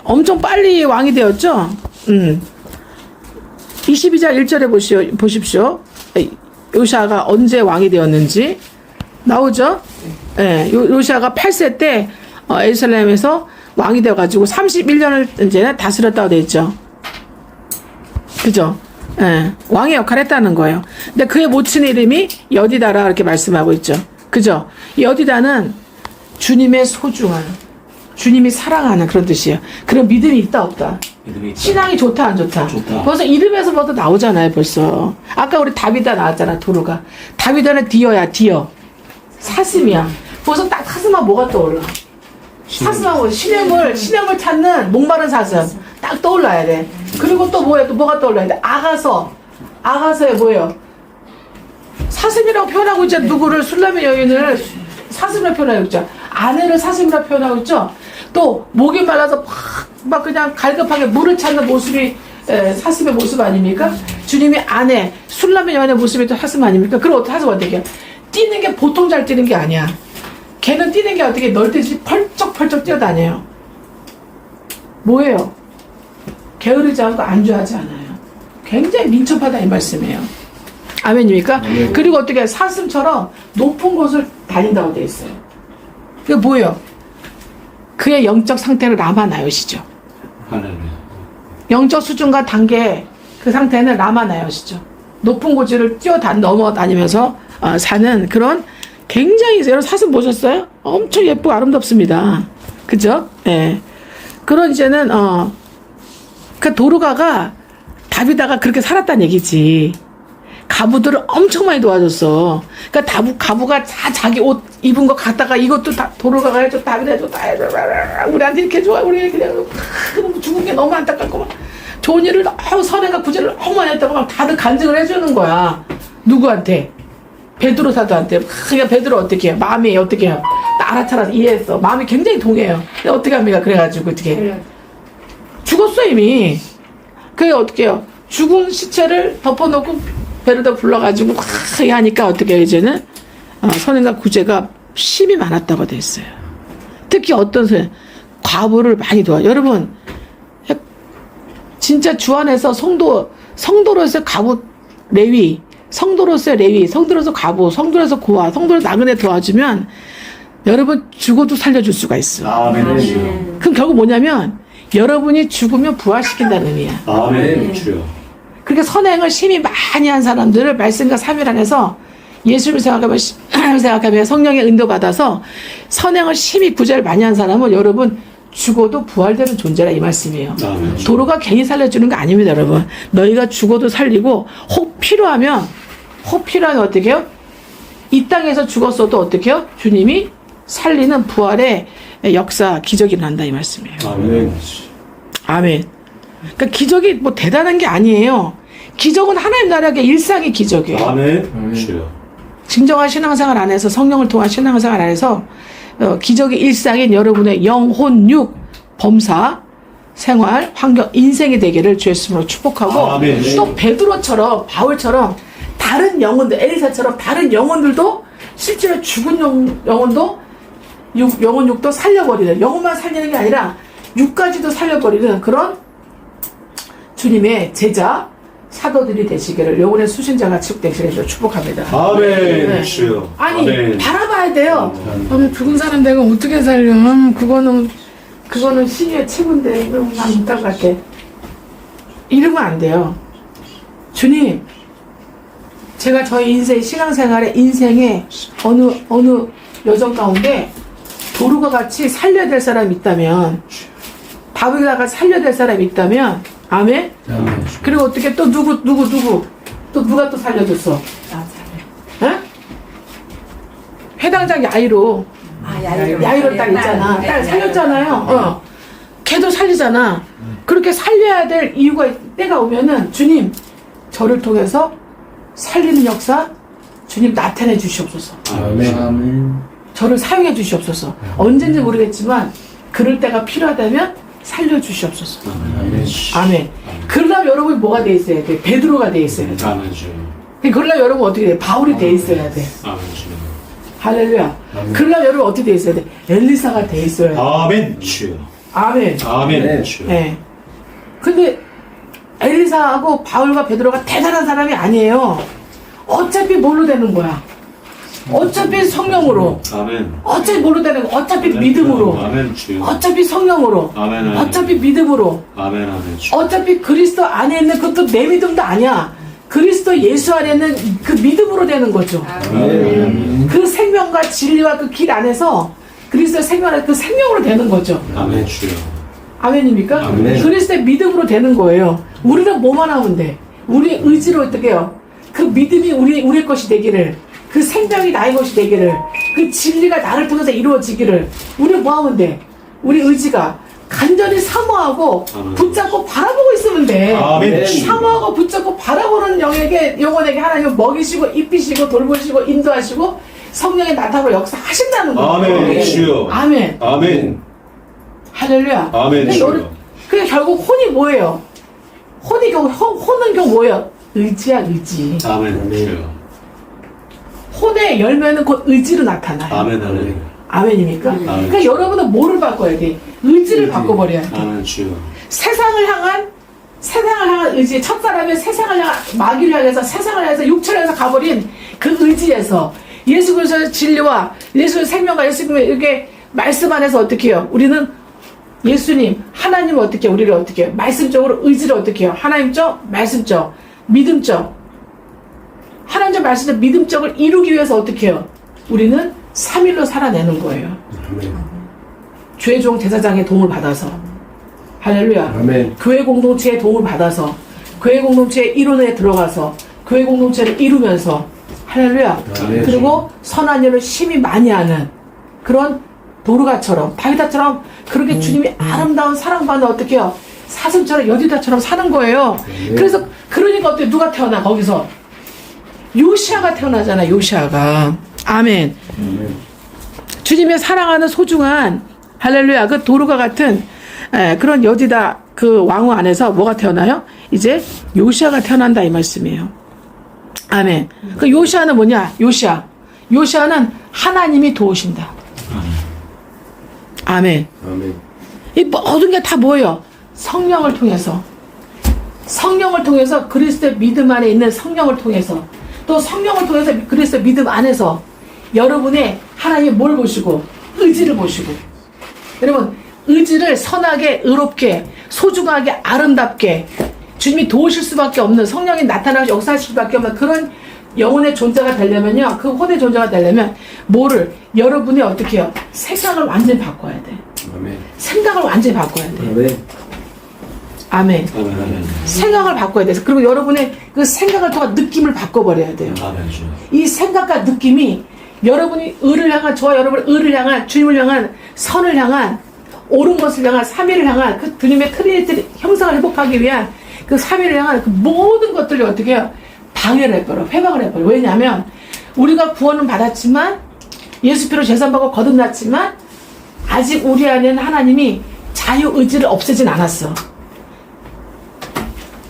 Speaker 1: 엄청 빨리 왕이 되었죠. 22장 1절에 보십시오. 요시아가 언제 왕이 되었는지 나오죠. 예, 요시아가 8세 때 예루살렘에서 왕이 되어가지고 31년을 이제 다스렸다고 돼 있죠. 그죠? 예, 왕의 역할을 했다는 거예요. 근데 그의 모친 이름이 여디다라 이렇게 말씀하고 있죠. 그죠? 이 여디다는 주님의 소중한, 주님이 사랑하는 그런 뜻이에요. 그런 믿음이 있다 없다.
Speaker 2: 믿음이 있다.
Speaker 1: 신앙이 좋다 안 좋다.
Speaker 2: 좋다.
Speaker 1: 벌써 이름에서부터 나오잖아요. 벌써 아까 우리 다비다 나왔잖아. 도루가 다비다는 디어야. 디어 사슴이야. 벌써 딱 사슴하면 뭐가 떠올라? 사슴하고 신임을 찾는 목마른 사슴 딱 떠올라야 돼. 그리고 또 뭐예요? 또 뭐가 떠올라야 돼? 아가서에 뭐예요? 사슴이라고 표현하고 있죠. 누구를? 술라미 여인을 사슴이라고 표현하고 있죠. 아내를 사슴이라고 표현하고 있죠. 또 목이 말라서 막 그냥 갈급하게 물을 찾는 모습이 사슴의 모습 아닙니까? 주님이 아내 술라미 여인의 모습이 또 사슴 아닙니까? 그럼 어떻게 사슴 어떻게 해요? 뛰는 게 보통 잘 뛰는 게 아니야. 걔는 뛰는 게 어떻게 널뛰듯이 펄쩍펄쩍 뛰어다녀요. 뭐예요? 게으르지 않고 안주하지 않아요. 굉장히 민첩하다 이 말씀이에요. 아멘입니까?
Speaker 2: 아멘.
Speaker 1: 그리고 어떻게 사슴처럼 높은 곳을 다닌다고 되어 있어요. 그게 뭐예요? 그의 영적 상태를 라마나요시죠.
Speaker 2: 할렐루야. 영적
Speaker 1: 영적 수준과 단계 그 상태는 라마나요시죠. 높은 곳을 넘어다니면서 사는 그런 굉장히 여러분 사슴 보셨어요? 엄청 예쁘고 아름답습니다. 그죠? 예. 그런 이제는 그 도르가가 다비다가 그렇게 살았다는 얘기지. 가부들을 엄청 많이 도와줬어. 그러니까 가부가 다 자기 옷 입은 거 갖다가 이것도 다 도르가가 해줘, 다비다 해줘, 다 해줘, 우리한테 이렇게 해줘, 우리 그냥 죽은 게 너무 안타깝고 막 좋은 일을 너무 선행과 구제를 너무 많이 했다고 막 다들 간증을 해주는 거야. 누구한테? 베드로 사도한테. 그러니까 베드로 어떻게 해요? 마음이 어떻게 해요? 나 알아차려서 이해했어. 마음이 굉장히 동해요. 근데 어떻게 합니까? 그래가지고 어떻게 죽었어 이미. 그게 어떻게 해요? 죽은 시체를 덮어놓고 베르다 불러가지고 하니까 어떻게 해요? 이제는 선행과 구제가 심이 많았다고 돼 있어요. 특히 어떤 과부를 많이 도와. 여러분 진짜 주 안에서 성도로서 가부 레위, 성도로서 레위, 성도로서 가부, 성도로서 고아, 성도로서 나그네 도와주면 여러분 죽어도 살려줄 수가 있어.
Speaker 2: 아멘.
Speaker 1: 그럼 결국 뭐냐면 여러분이 죽으면 부활시킨다는 의미야.
Speaker 2: 아멘. 주여.
Speaker 1: 그러니까 선행을 심히 많이 한 사람들을 말씀과 3일 안에서 예수를 생각하면 성령의 인도 받아서 선행을 심히 구제를 많이 한 사람은 여러분 죽어도 부활되는 존재라 이 말씀이에요.
Speaker 2: 아멘.
Speaker 1: 도로가 괜히 살려주는 거 아닙니다, 여러분. 너희가 죽어도 살리고 혹 필요하면 어떻게 해요? 이 땅에서 죽었어도 어떻게 해요? 주님이 살리는 부활의 역사, 기적이 난다 이 말씀이에요.
Speaker 2: 아멘.
Speaker 1: 아멘. 그러니까 기적이 뭐 대단한 게 아니에요. 기적은 하나님 나라의 일상의 기적이에요.
Speaker 2: 아멘. 주여.
Speaker 1: 진정한 신앙생활 안에서 성령을 통한 신앙생활 안에서 기적의 일상인 여러분의 영혼, 육, 범사, 생활, 환경, 인생이 되기를 주 예수님으로 축복하고
Speaker 2: 아멘.
Speaker 1: 또 베드로처럼 바울처럼 다른 영혼들, 엘리사처럼 다른 영혼들도 실제로 죽은 영혼도 영혼 육도 살려버리는, 영혼만 살리는 게 아니라 육까지도 살려버리는 그런 주님의 제자 사도들이 되시기를 영혼의 수신자가 되시기를 축복합니다.
Speaker 2: 아멘.
Speaker 1: 네.
Speaker 2: 주여.
Speaker 1: 아니
Speaker 2: 아멘.
Speaker 1: 바라봐야 돼요.
Speaker 2: 아멘.
Speaker 1: 죽은 사람 내가 어떻게 살려? 그거는 신의 최고인데 그럼 난 못할 것 같아. 이러면 안 돼요. 주님, 제가 저희 신앙생활의 인생의 어느 여정 가운데 도루가 같이 살려야 될 사람이 있다면, 다윗과 살려야 될 사람이 있다면, 아멘?
Speaker 2: 아멘.
Speaker 1: 그리고 어떻게 또 누구 또 누가 또 살려줬어? 에? 회당장 야이로 야이로 딸 있잖아. 딸 살렸잖아요. 걔도 살리잖아. 그렇게 살려야 될 이유가 때가 오면은 주님 저를 통해서 살리는 역사 주님 나타내 주시옵소서.
Speaker 2: 아멘.
Speaker 1: 저를 사용해 주시옵소서. 언젠지 모르겠지만 그럴 때가 필요하다면 살려 주시옵소서.
Speaker 2: 아멘.
Speaker 1: 아멘. 그러려면 여러분이 뭐가 돼 있어야 돼? 베드로가 돼 있어야 돼.
Speaker 2: 아멘. 주여.
Speaker 1: 그러려면 여러분 어떻게 돼? 바울이 돼 있어야 돼.
Speaker 2: 아멘. 주여.
Speaker 1: 할렐루야.
Speaker 2: 아멘.
Speaker 1: 그러려면 여러분 어떻게 돼 있어야 돼? 엘리사가 돼 있어야 돼.
Speaker 2: 아멘. 주여.
Speaker 1: 아멘.
Speaker 2: 아멘. 주여.
Speaker 1: 네. 근데 엘리사하고 바울과 베드로가 대단한 사람이 아니에요. 어차피 뭘로 되는 거야? 어차피 성령으로,
Speaker 2: 아멘.
Speaker 1: 어차피 뭐로 되는 거, 어차피 믿음으로,
Speaker 2: 아멘 주여.
Speaker 1: 어차피 성령으로,
Speaker 2: 아멘, 아멘.
Speaker 1: 어차피 믿음으로,
Speaker 2: 아멘 아멘 주여.
Speaker 1: 어차피 그리스도 안에 있는 그것도 내 믿음도 아니야. 그리스도 예수 안에 있는 그 믿음으로 되는 거죠.
Speaker 2: 아멘.
Speaker 1: 그 생명과 진리와 그 길 안에서 그리스도의 생명 안에 그 생명으로 되는 거죠.
Speaker 2: 아멘 주여.
Speaker 1: 아멘입니까?
Speaker 2: 아멘.
Speaker 1: 그리스도의 믿음으로 되는 거예요. 우리는 뭐만 하면 돼? 우리의 의지로 어떻게 해요? 그 믿음이 우리의 것이 되기를, 그 생명이 나의 것이 되기를, 그 진리가 나를 통해서 이루어지기를, 우리는 뭐 하면 돼? 우리 의지가 간절히 사모하고
Speaker 2: 아멘.
Speaker 1: 붙잡고 바라보고 있으면 돼.
Speaker 2: 아멘.
Speaker 1: 사모하고 붙잡고 바라보는 영혼에게 하나님은 먹이시고 입히시고 돌보시고 인도하시고 성령의 나타나고 역사하신다는 거예요.
Speaker 2: 아멘 주여.
Speaker 1: 아멘.
Speaker 2: 아멘.
Speaker 1: 할렐루야.
Speaker 2: 아멘 주여.
Speaker 1: 그게 결국 혼이 뭐예요? 혼은 결국 뭐예요? 의지야, 의지.
Speaker 2: 아멘 주여.
Speaker 1: 혼의 열매는 곧 의지로 나타나요.
Speaker 2: 아멘 아멘.
Speaker 1: 아멘입니까?
Speaker 2: 아멘.
Speaker 1: 그러니까 여러분은 뭐를 바꿔야 돼? 의지를 바꿔버려야 돼.
Speaker 2: 아멘 주여.
Speaker 1: 세상을 향한 의지, 첫사람이 세상을 향한, 마귀를 향해서 세상을 향해서 육체를 향해서 가버린 그 의지에서 예수 그리스도의 진리와 예수의 생명과 예수님의 이렇게 말씀 안에서 어떻게 해요? 우리는 예수님, 하나님을 어떻게 해요? 우리를 어떻게 해요? 말씀적으로 의지를 어떻게 해요? 하나님적, 말씀적, 믿음적. 하나님적, 말씀적, 믿음적을 이루기 위해서 어떻게 해요? 우리는 3일로 살아내는 거예요.
Speaker 2: 아멘.
Speaker 1: 죄종 제사장의 도움을 받아서. 할렐루야.
Speaker 2: 아멘.
Speaker 1: 교회 공동체의 도움을 받아서 교회 공동체의 이론에 들어가서 교회 공동체를 이루면서 할렐루야.
Speaker 2: 아멘.
Speaker 1: 그리고 선한 일을 심히 많이 하는 그런 도르가처럼 다윗처럼 그렇게 주님이 아름다운 사랑받는 어떻게 해요? 사슴처럼 여디다처럼 사는 거예요. 그래서 그러니까 어떻게 누가 태어나 거기서 요시아가 태어나잖아. 요시아가. 아멘. 주님의 사랑하는 소중한 할렐루야 그 도르가 같은 그런 여디다 그 왕후 안에서 뭐가 태어나요? 이제 요시아가 태어난다 이 말씀이에요. 아멘. 그 요시아는 뭐냐? 요시아는 하나님이 도우신다. 아멘.
Speaker 2: 아멘.
Speaker 1: 이 모든 게 다 뭐예요? 성령을 통해서 그리스도의 믿음 안에 있는 성령을 통해서 또 성령을 통해서 그리스도의 믿음 안에서 여러분의 하나님 뭘 보시고 의지를 보시고 여러분 의지를 선하게 의롭게 소중하게 아름답게 주님이 도우실 수밖에 없는 성령이 나타나서 역사하실 수밖에 없는 그런 영혼의 존재가 되려면요 그 혼의 존재가 되려면 뭐를 여러분이 어떻게 해요? 생각을 완전히 바꿔야 돼.
Speaker 2: 아멘.
Speaker 1: 생각을 완전히 바꿔야 돼.
Speaker 2: 아멘.
Speaker 1: 아멘.
Speaker 2: 아멘 아멘.
Speaker 1: 생각을 바꿔야 돼. 그리고 여러분의 그 생각을 통한 느낌을 바꿔버려야 돼요.
Speaker 2: 아멘 주여.
Speaker 1: 이 생각과 느낌이 여러분이 의를 향한 저와 여러분의 의를 향한 주님을 향한 선을 향한 옳은 것을 향한 3위를 향한 그 주님의 트리니티 형상을 회복하기 위한 그 3위를 향한 그 모든 것들이 어떻게 해요? 방해를 해버려. 회방을 해버려. 왜냐하면 우리가 구원은 받았지만 예수 피로 재산받고 거듭났지만 아직 우리 안에는 하나님이 자유의지를 없애진 않았어.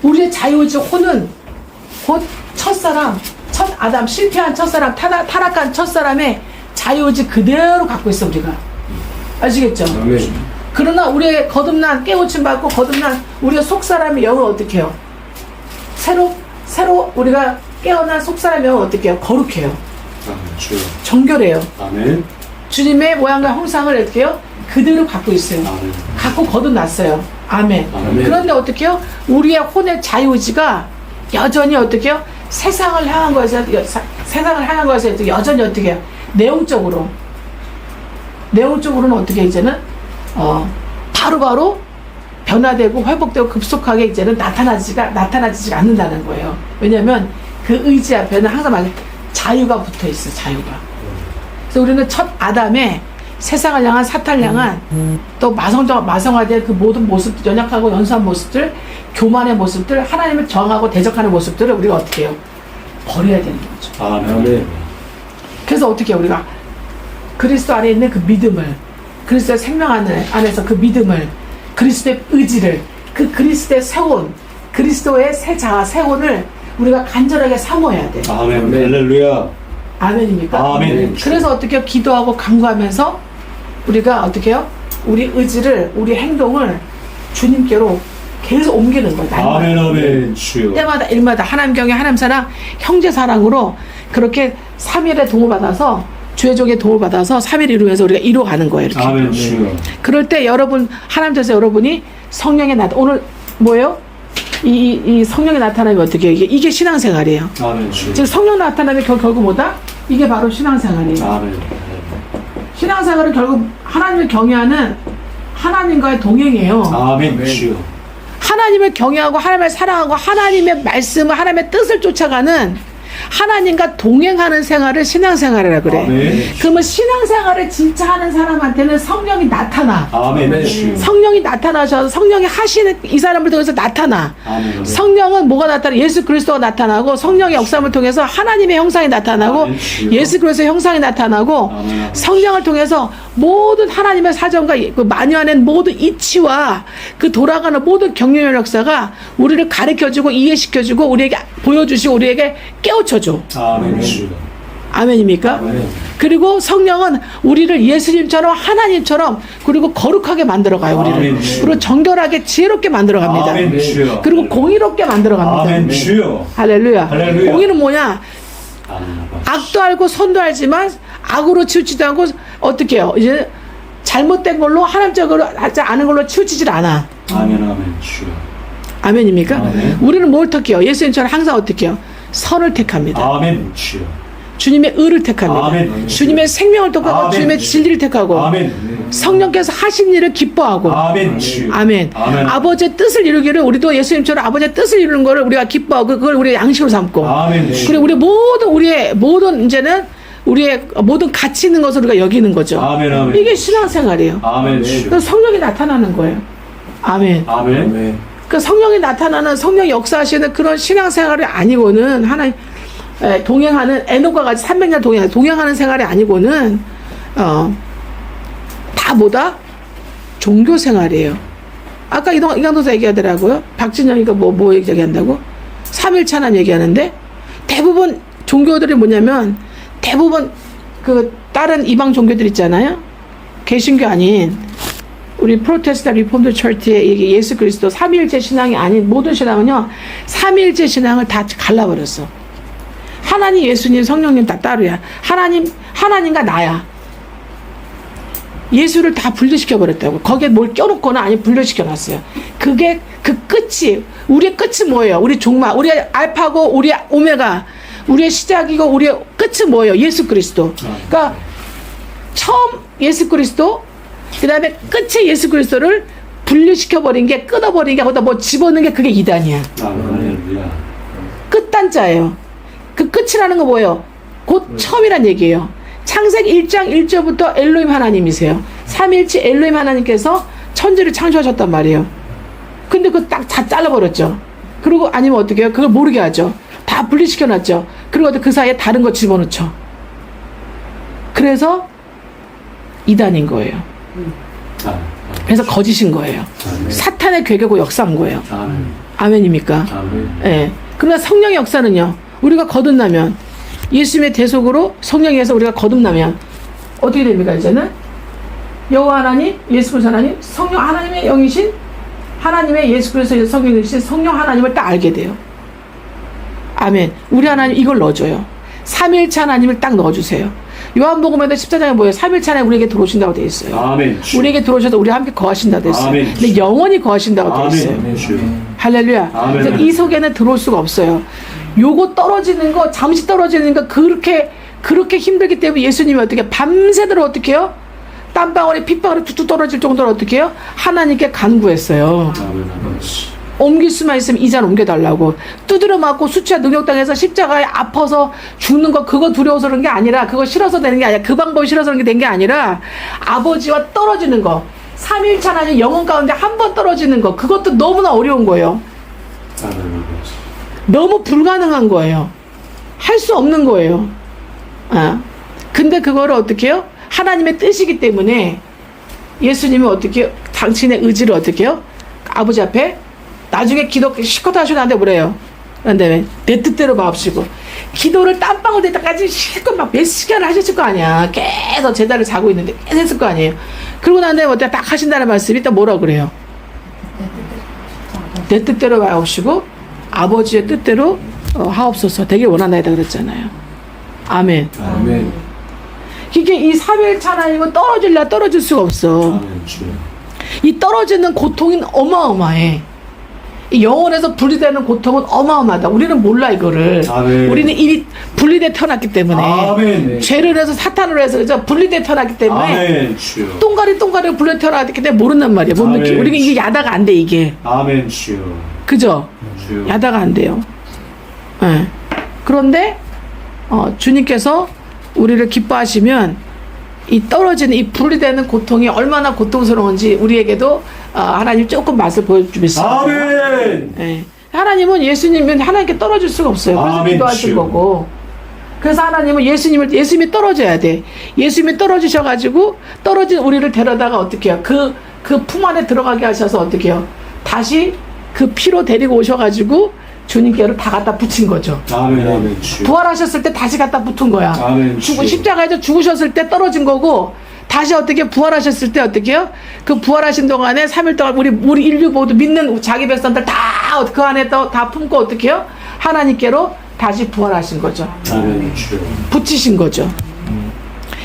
Speaker 1: 우리의 자유의지 혼은 곧 첫사람 첫 아담 실패한 첫사람 타락한 첫사람의 자유의지 그대로 갖고 있어 우리가. 아시겠죠?
Speaker 2: 아멘.
Speaker 1: 그러나 우리의 거듭난 깨우침 받고 거듭난 우리의 속사람의 영은 어떻게 해요? 새로 우리가 깨어난 속사람의 영은 어떻게 해요? 거룩해요.
Speaker 2: 아멘 주여.
Speaker 1: 정결해요.
Speaker 2: 아멘.
Speaker 1: 주님의 모양과 형상을 어떻게 해요? 그대로 갖고 있어요.
Speaker 2: 아멘.
Speaker 1: 갖고 거듭났어요. 아멘.
Speaker 2: 아멘.
Speaker 1: 그런데 어떻게 해요? 우리의 혼의 자유의지가 여전히 어떻게 해요? 세상을 향한 것에서 여전히 어떻게 해요? 내용적으로는 어떻게 이제는 바로바로 변화되고 회복되고 급속하게 이제는 나타나지가 않는다는 거예요. 왜냐하면 그 의지 앞에는 항상 자유가 붙어 있어. 자유가. 그래서 우리는 첫 아담의 세상을 향한 사탄을 향한 또 마성화된 그 모든 모습, 연약하고 연소한 모습들, 교만의 모습들, 하나님을 정하고 대적하는 모습들을 우리가 어떻게 해요? 버려야 되는 거죠.
Speaker 2: 아멘.
Speaker 1: 그래서 어떻게 해요? 우리가 그리스도 안에 있는 그 믿음을, 그리스도의 생명 안에서 그 믿음을, 그리스도의 의지를, 그 그리스도의 세혼, 그리스도의 새 자아, 세혼을 우리가 간절하게 사모해야 돼.
Speaker 2: 아멘. 할렐루야.
Speaker 1: 아멘입니까?
Speaker 2: 아멘.
Speaker 1: 그래서 어떻게 해요? 기도하고 간구하면서 우리가 어떻게 해요? 우리 의지를, 우리 행동을 주님께로 계속 옮기는 거예요. 날마다.
Speaker 2: 아멘 아멘 주여.
Speaker 1: 때마다 일마다 하나님 경외 하나님 사랑 형제 사랑으로 그렇게 3일의 도움을 받아서 주의종의 도움을 받아서 3일 이루면서 우리가 이루어가는 거예요. 이렇게.
Speaker 2: 아멘 주여.
Speaker 1: 그럴 때 여러분 하나님께서 여러분이 성령의 오늘 뭐예요? 이 성령의 나타남이 어떻게 해요? 이게 신앙생활이에요.
Speaker 2: 아멘 주여.
Speaker 1: 지금 성령 나타남이 결국 뭐다? 이게 바로 신앙생활이에요.
Speaker 2: 아멘.
Speaker 1: 신앙생활은 결국 하나님을 경외하는 하나님과의 동행이에요.
Speaker 2: 아멘 주여.
Speaker 1: 하나님을 경외하고 하나님을 사랑하고 하나님의 말씀을 하나님의 뜻을 쫓아가는 하나님과 동행하는 생활을 신앙생활이라 그래.
Speaker 2: 아멘.
Speaker 1: 그러면 신앙생활을 진짜 하는 사람한테는 성령이 나타나.
Speaker 2: 아멘 주여.
Speaker 1: 성령이 나타나셔서 성령이 하시는 이 사람을 통해서 나타나.
Speaker 2: 아멘.
Speaker 1: 성령은 뭐가 나타나? 예수 그리스도가 나타나고 성령의 역사를 통해서 하나님의 형상이 나타나고
Speaker 2: 아멘, 주여.
Speaker 1: 예수 그리스도의 형상이 나타나고
Speaker 2: 아멘.
Speaker 1: 성령을 통해서 모든 하나님의 사정과 그 만유하는 모든 이치와 그 돌아가는 모든 경륜의 역사가 우리를 가르쳐주고 이해시켜주고 우리에게 보여주시고 우리에게 깨우쳐줘.
Speaker 2: 아멘 주여.
Speaker 1: 아멘입니까?
Speaker 2: 아멘.
Speaker 1: 그리고 성령은 우리를 예수님처럼 하나님처럼 그리고 거룩하게 만들어가요. 우리를.
Speaker 2: 아멘, 주여.
Speaker 1: 그리고 정결하게 지혜롭게 만들어갑니다.
Speaker 2: 아멘 주여.
Speaker 1: 그리고 공의롭게 만들어갑니다.
Speaker 2: 아멘 주여.
Speaker 1: 할렐루야.
Speaker 2: 할렐루야.
Speaker 1: 공의는 뭐냐?
Speaker 2: 아멘.
Speaker 1: 악도 알고 선도 알지만 악으로 치우치지도 않고 어떻게 해요? 이제 잘못된 걸로 하나님적으로 하지 않은 걸로 치우치질 않아.
Speaker 2: 아멘 아멘 주여.
Speaker 1: 아멘입니까?
Speaker 2: 아멘.
Speaker 1: 우리는 뭘 택해요? 예수님처럼 항상 어떻게 해요? 선을 택합니다.
Speaker 2: 아멘 주여.
Speaker 1: 주님의 의를 택합니다.
Speaker 2: 아멘.
Speaker 1: 주님의 생명을 택하고
Speaker 2: 아멘.
Speaker 1: 주님의 진리를 택하고
Speaker 2: 아멘.
Speaker 1: 성령께서 하신 일을 기뻐하고
Speaker 2: 아멘 주여.
Speaker 1: 아멘.
Speaker 2: 아멘.
Speaker 1: 아버지의 뜻을 이루기를 우리도 예수님처럼 아버지의 뜻을 이루는 것을 우리가 기뻐하고 그걸 우리의 양식으로 삼고
Speaker 2: 아멘 주여.
Speaker 1: 그리고 우리의 모든 이제는 우리의 모든 가치 있는 것을 우리가 여기는 거죠.
Speaker 2: 아멘 아멘.
Speaker 1: 이게 신앙생활이에요.
Speaker 2: 아멘 주여.
Speaker 1: 그래서 성령이 나타나는 거예요. 아멘.
Speaker 2: 아멘.
Speaker 1: 그 성령이 나타나는 성령 역사하시는 그런 신앙생활이 아니고는 하나님 동행하는 에녹과 같이 300년 동행하는 생활이 아니고는 다 뭐다? 종교 생활이에요. 아까 이강도사 얘기하더라고요. 박진영이가 뭐 얘기한다고? 3일차 하나님 얘기하는데 대부분 종교들이 뭐냐면 대부분 그 다른 이방 종교들 있잖아요. 개신교 아닌 우리 프로테스탄 리폼드 처치의 예수 그리스도 3일째 신앙이 아닌 모든 신앙은요 3일째 신앙을 다 갈라버렸어. 하나님, 예수님, 성령님 다 따로야. 하나님과 나야. 예수를 다 분리시켜버렸다고. 거기에 뭘 껴놓거나 아니면 분리시켜놨어요. 그게 그 끝이, 우리의 끝이 뭐예요? 우리 종말, 우리의 알파고 우리의 오메가, 우리의 시작이고 우리의 끝은 뭐예요? 예수 그리스도. 그러니까 처음 예수 그리스도, 그 다음에 끝에 예수 그리스도를 분리시켜버린 게, 끊어버린 게, 거기다 뭐 집어넣는 게 그게 이단이야.
Speaker 2: 할렐루야.
Speaker 1: 끝단자예요. 그 끝이라는 거 뭐예요? 곧 처음이란 얘기예요. 창세기 1장 1절부터 엘로힘 하나님이세요. 3일치 엘로힘 하나님께서 천지를 창조하셨단 말이에요. 근데 그거 딱 다 잘라버렸죠. 그리고 아니면 어떻게 해요? 그걸 모르게 하죠. 다 분리시켜놨죠. 그리고 그 사이에 다른 거 집어넣죠. 그래서 이단인 거예요. 그래서 거짓인 거예요. 사탄의 괴계고 역사인 거예요.
Speaker 2: 아멘.
Speaker 1: 아멘입니까?
Speaker 2: 아멘.
Speaker 1: 예. 그러나 성령의 역사는요. 우리가 거듭나면 예수님의 대속으로 성령에서 우리가 거듭나면 어떻게 됩니까? 이제는 여호와 하나님, 예수 그리스도 하나님, 성령 하나님의 영이신 하나님의 예수 그리스도의 성령이신 성령 하나님을 딱 알게 돼요. 아멘. 우리 하나님 이걸 넣어줘요. 3일차 하나님을 딱 넣어주세요. 요한복음에도 14장에 뭐예요? 3일차 하나님 우리에게 들어오신다고 되어 있어요.
Speaker 2: 아멘.
Speaker 1: 우리에게 들어오셔서 우리와 함께 거하신다고 되어 있어요.
Speaker 2: 아멘.
Speaker 1: 근데 영원히 거하신다고 되어 있어요.
Speaker 2: 아멘 주여.
Speaker 1: 할렐루야.
Speaker 2: 아멘.
Speaker 1: 그래서 이 속에는 들어올 수가 없어요. 요거 떨어지는 거, 잠시 떨어지는 거 그렇게 힘들기 때문에 예수님이 어떻게 밤새도록 어떻게 해요? 땀방울에 핏방울이 툭툭 떨어질 정도로 어떻게 해요? 하나님께 간구했어요.
Speaker 2: 아멘. 아멘.
Speaker 1: 옮길 수만 있으면 이자를 옮겨달라고. 두드려 맞고 수치와 능력당해서 십자가에 아파서 죽는 거 그거 두려워서 그런 게 아니라, 그거 싫어서 되는 게 아니라, 그 방법이 싫어서 그런 게 된 게 아니라 아버지와 떨어지는 거, 3일차 하나님 영혼 가운데 한 번 떨어지는 거, 그것도 너무나 어려운 거예요.
Speaker 2: 아멘.
Speaker 1: 너무 불가능한 거예요. 할 수 없는 거예요. 근데 그거를 어떻게 해요? 하나님의 뜻이기 때문에 예수님은 어떻게 해요? 당신의 의지를 어떻게 해요? 아버지 앞에 나중에 기도 실컷 하시는데 뭐래요? 그런데 내 뜻대로 마옵시고, 기도를 땀방울 될 때까지 실컷 막 몇 시간을 하셨을 거 아니야. 계속 제자를 자고 있는데 계속 했을 거 아니에요. 그러고 난 다음에 어때? 딱 하신다는 말씀이 또 뭐라 그래요? 내 뜻대로 마옵시고 아버지의 뜻대로 하옵소서 되길 원하나이다 그랬잖아요. 아멘.
Speaker 2: 아멘.
Speaker 1: 이게 이 삼위일체 하나님은 떨어질라 떨어질 수가 없어.
Speaker 2: 아멘. 주여.
Speaker 1: 이 떨어지는 고통은 어마어마해. 이 영혼에서 분리되는 고통은 어마어마하다. 우리는 몰라 이거를.
Speaker 2: 아멘.
Speaker 1: 우리는 이미 분리돼 태어났기 때문에
Speaker 2: 아멘.
Speaker 1: 죄를 해서 사탄으로 해서 그죠? 분리돼 태어났기 때문에
Speaker 2: 아멘. 주여.
Speaker 1: 똥가리 분리돼 태어났기 때문에 모른단 말이야. 못 느끼.
Speaker 2: 아멘.
Speaker 1: 우리가 이게 야다가 안 돼 이게.
Speaker 2: 아멘. 주여.
Speaker 1: 그죠?
Speaker 2: 주여.
Speaker 1: 야다가 안 돼요. 예. 그런데 주님께서 우리를 기뻐하시면 이 떨어지는 이 분리되는 고통이 얼마나 고통스러운지 우리에게도 하나님 조금 맛을 보여주겠어요.
Speaker 2: 아멘.
Speaker 1: 예. 하나님은 예수님은 하나님께 떨어질 수가 없어요. 그래서
Speaker 2: 아멘,
Speaker 1: 기도하신
Speaker 2: 주여.
Speaker 1: 거고. 그래서 하나님은 예수님이 떨어져야 돼. 예수님이 떨어지셔가지고 떨어진 우리를 데려다가 어떻게 해요? 그 품 안에 들어가게 하셔서 어떻게 해요? 다시 그 피로 데리고 오셔가지고 주님께로 다 갖다 붙인 거죠.
Speaker 2: 아멘. 아멘. 주여.
Speaker 1: 부활하셨을 때 다시 갖다 붙은 거야.
Speaker 2: 아멘. 주여.
Speaker 1: 십자가에서 죽으셨을 때 떨어진 거고 다시 어떻게 부활하셨을 때 어떻게 해요? 그 부활하신 동안에 3일 동안 우리 인류 모두 믿는 자기 백성들 다 그 안에 다 품고 어떻게 해요? 하나님께로 다시 부활하신 거죠.
Speaker 2: 아멘. 주여.
Speaker 1: 붙이신 거죠.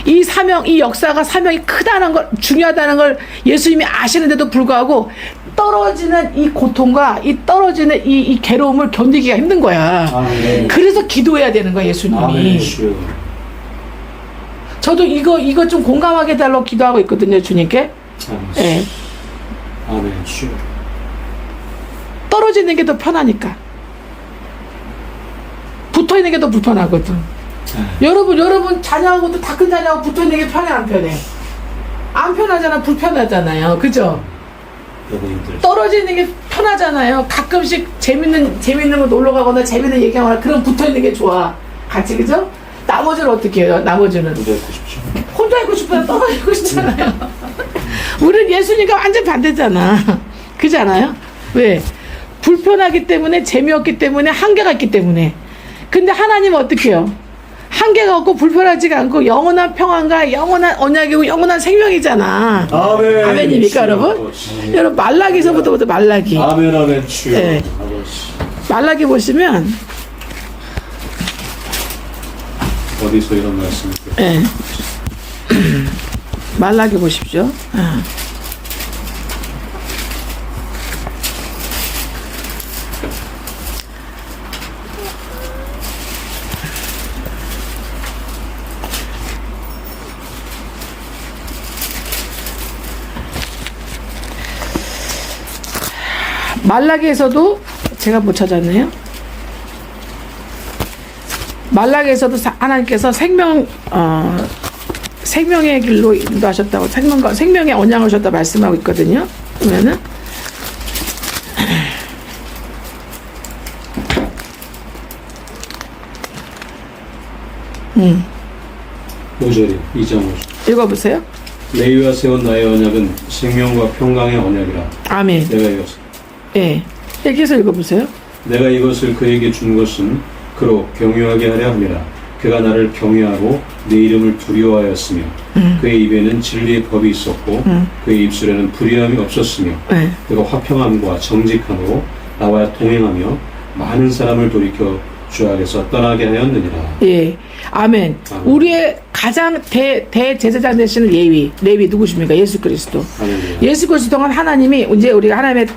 Speaker 1: 이 이 역사가 사명이 크다는 걸, 중요하다는 걸 예수님이 아시는데도 불구하고 떨어지는 이 고통과 이 떨어지는 이 괴로움을 견디기가 힘든 거야.
Speaker 2: 아멘.
Speaker 1: 그래서 기도해야 되는 거야, 예수님이.
Speaker 2: 아멘. 주여.
Speaker 1: 저도 이거 좀 공감하게 해달라고 기도하고 있거든요, 주님께.
Speaker 2: 아멘.
Speaker 1: 예.
Speaker 2: 아멘. 주여.
Speaker 1: 떨어지는 게 더 편하니까. 붙어 있는 게 더 불편하거든. 여러분 자녀하고도 다 큰 자녀하고 붙어 있는 게 편해, 안 편해? 안 편하잖아, 불편하잖아요, 그죠?
Speaker 2: 너무 힘들어.
Speaker 1: 떨어지는 게 편하잖아요. 가끔씩 재밌는 거 놀러 가거나 재밌는 얘기하거나 그럼 붙어 있는 게 좋아. 같이, 그죠? 나머지는 어떻게 해요? 나머지는
Speaker 2: 혼자 있고 싶죠.
Speaker 1: 혼자 있고 싶어요. 떨어지고 싶잖아요. 우리는 예수님과 완전 반대잖아. 그잖아요? 왜? 불편하기 때문에, 재미없기 때문에, 한계가 있기 때문에. 근데 하나님은 어떻게 해요? 한계가 없고 불편하지가 않고 영원한 평안과 영원한 언약이고 영원한 생명이잖아.
Speaker 2: 아멘.
Speaker 1: 아멘입니까,
Speaker 2: 주여.
Speaker 1: 여러분?
Speaker 2: 아버지.
Speaker 1: 여러분, 말라기서부터 보자, 말라기.
Speaker 2: 아멘. 아멘. 주여.
Speaker 1: 네.
Speaker 2: 아버지.
Speaker 1: 말라기 보시면,
Speaker 2: 어디서 이런 말씀을?
Speaker 1: 예. 말라기 보십시오. 말라기에서도 제가 못 찾았네요. 말라기에서도 하나님께서 생명의 길로 인도하셨다고 생명의 언양을 하셨다 말씀하고 있거든요. 그러면은
Speaker 2: 5절이 2장 5절.
Speaker 1: 읽어보세요.
Speaker 2: 레위와 세운 나의 언약은 생명과 평강의 언약이라.
Speaker 1: 아멘.
Speaker 2: 내가 이것을
Speaker 1: 예. 여기서 읽어보세요.
Speaker 2: 내가 이것을 그에게 준 것은 그로 경유하게 하려 함이라. 그가 나를 경외하고 내 이름을 두려워하였으며 그의 입에는 진리의 법이 있었고 그의 입술에는 불의함이 없었으며
Speaker 1: 예.
Speaker 2: 그가 화평함과 정직함으로 나와 동행하며 많은 사람을 돌이켜 주 앞에서 떠나게 하였느니라.
Speaker 1: 예. 아멘.
Speaker 2: 아멘.
Speaker 1: 우리의 가장 대제사장 되시는 레위 누구십니까? 예수 그리스도.
Speaker 2: 아멘.
Speaker 1: 예수 그리스도 동안 하나님이 이제 우리가 하나님의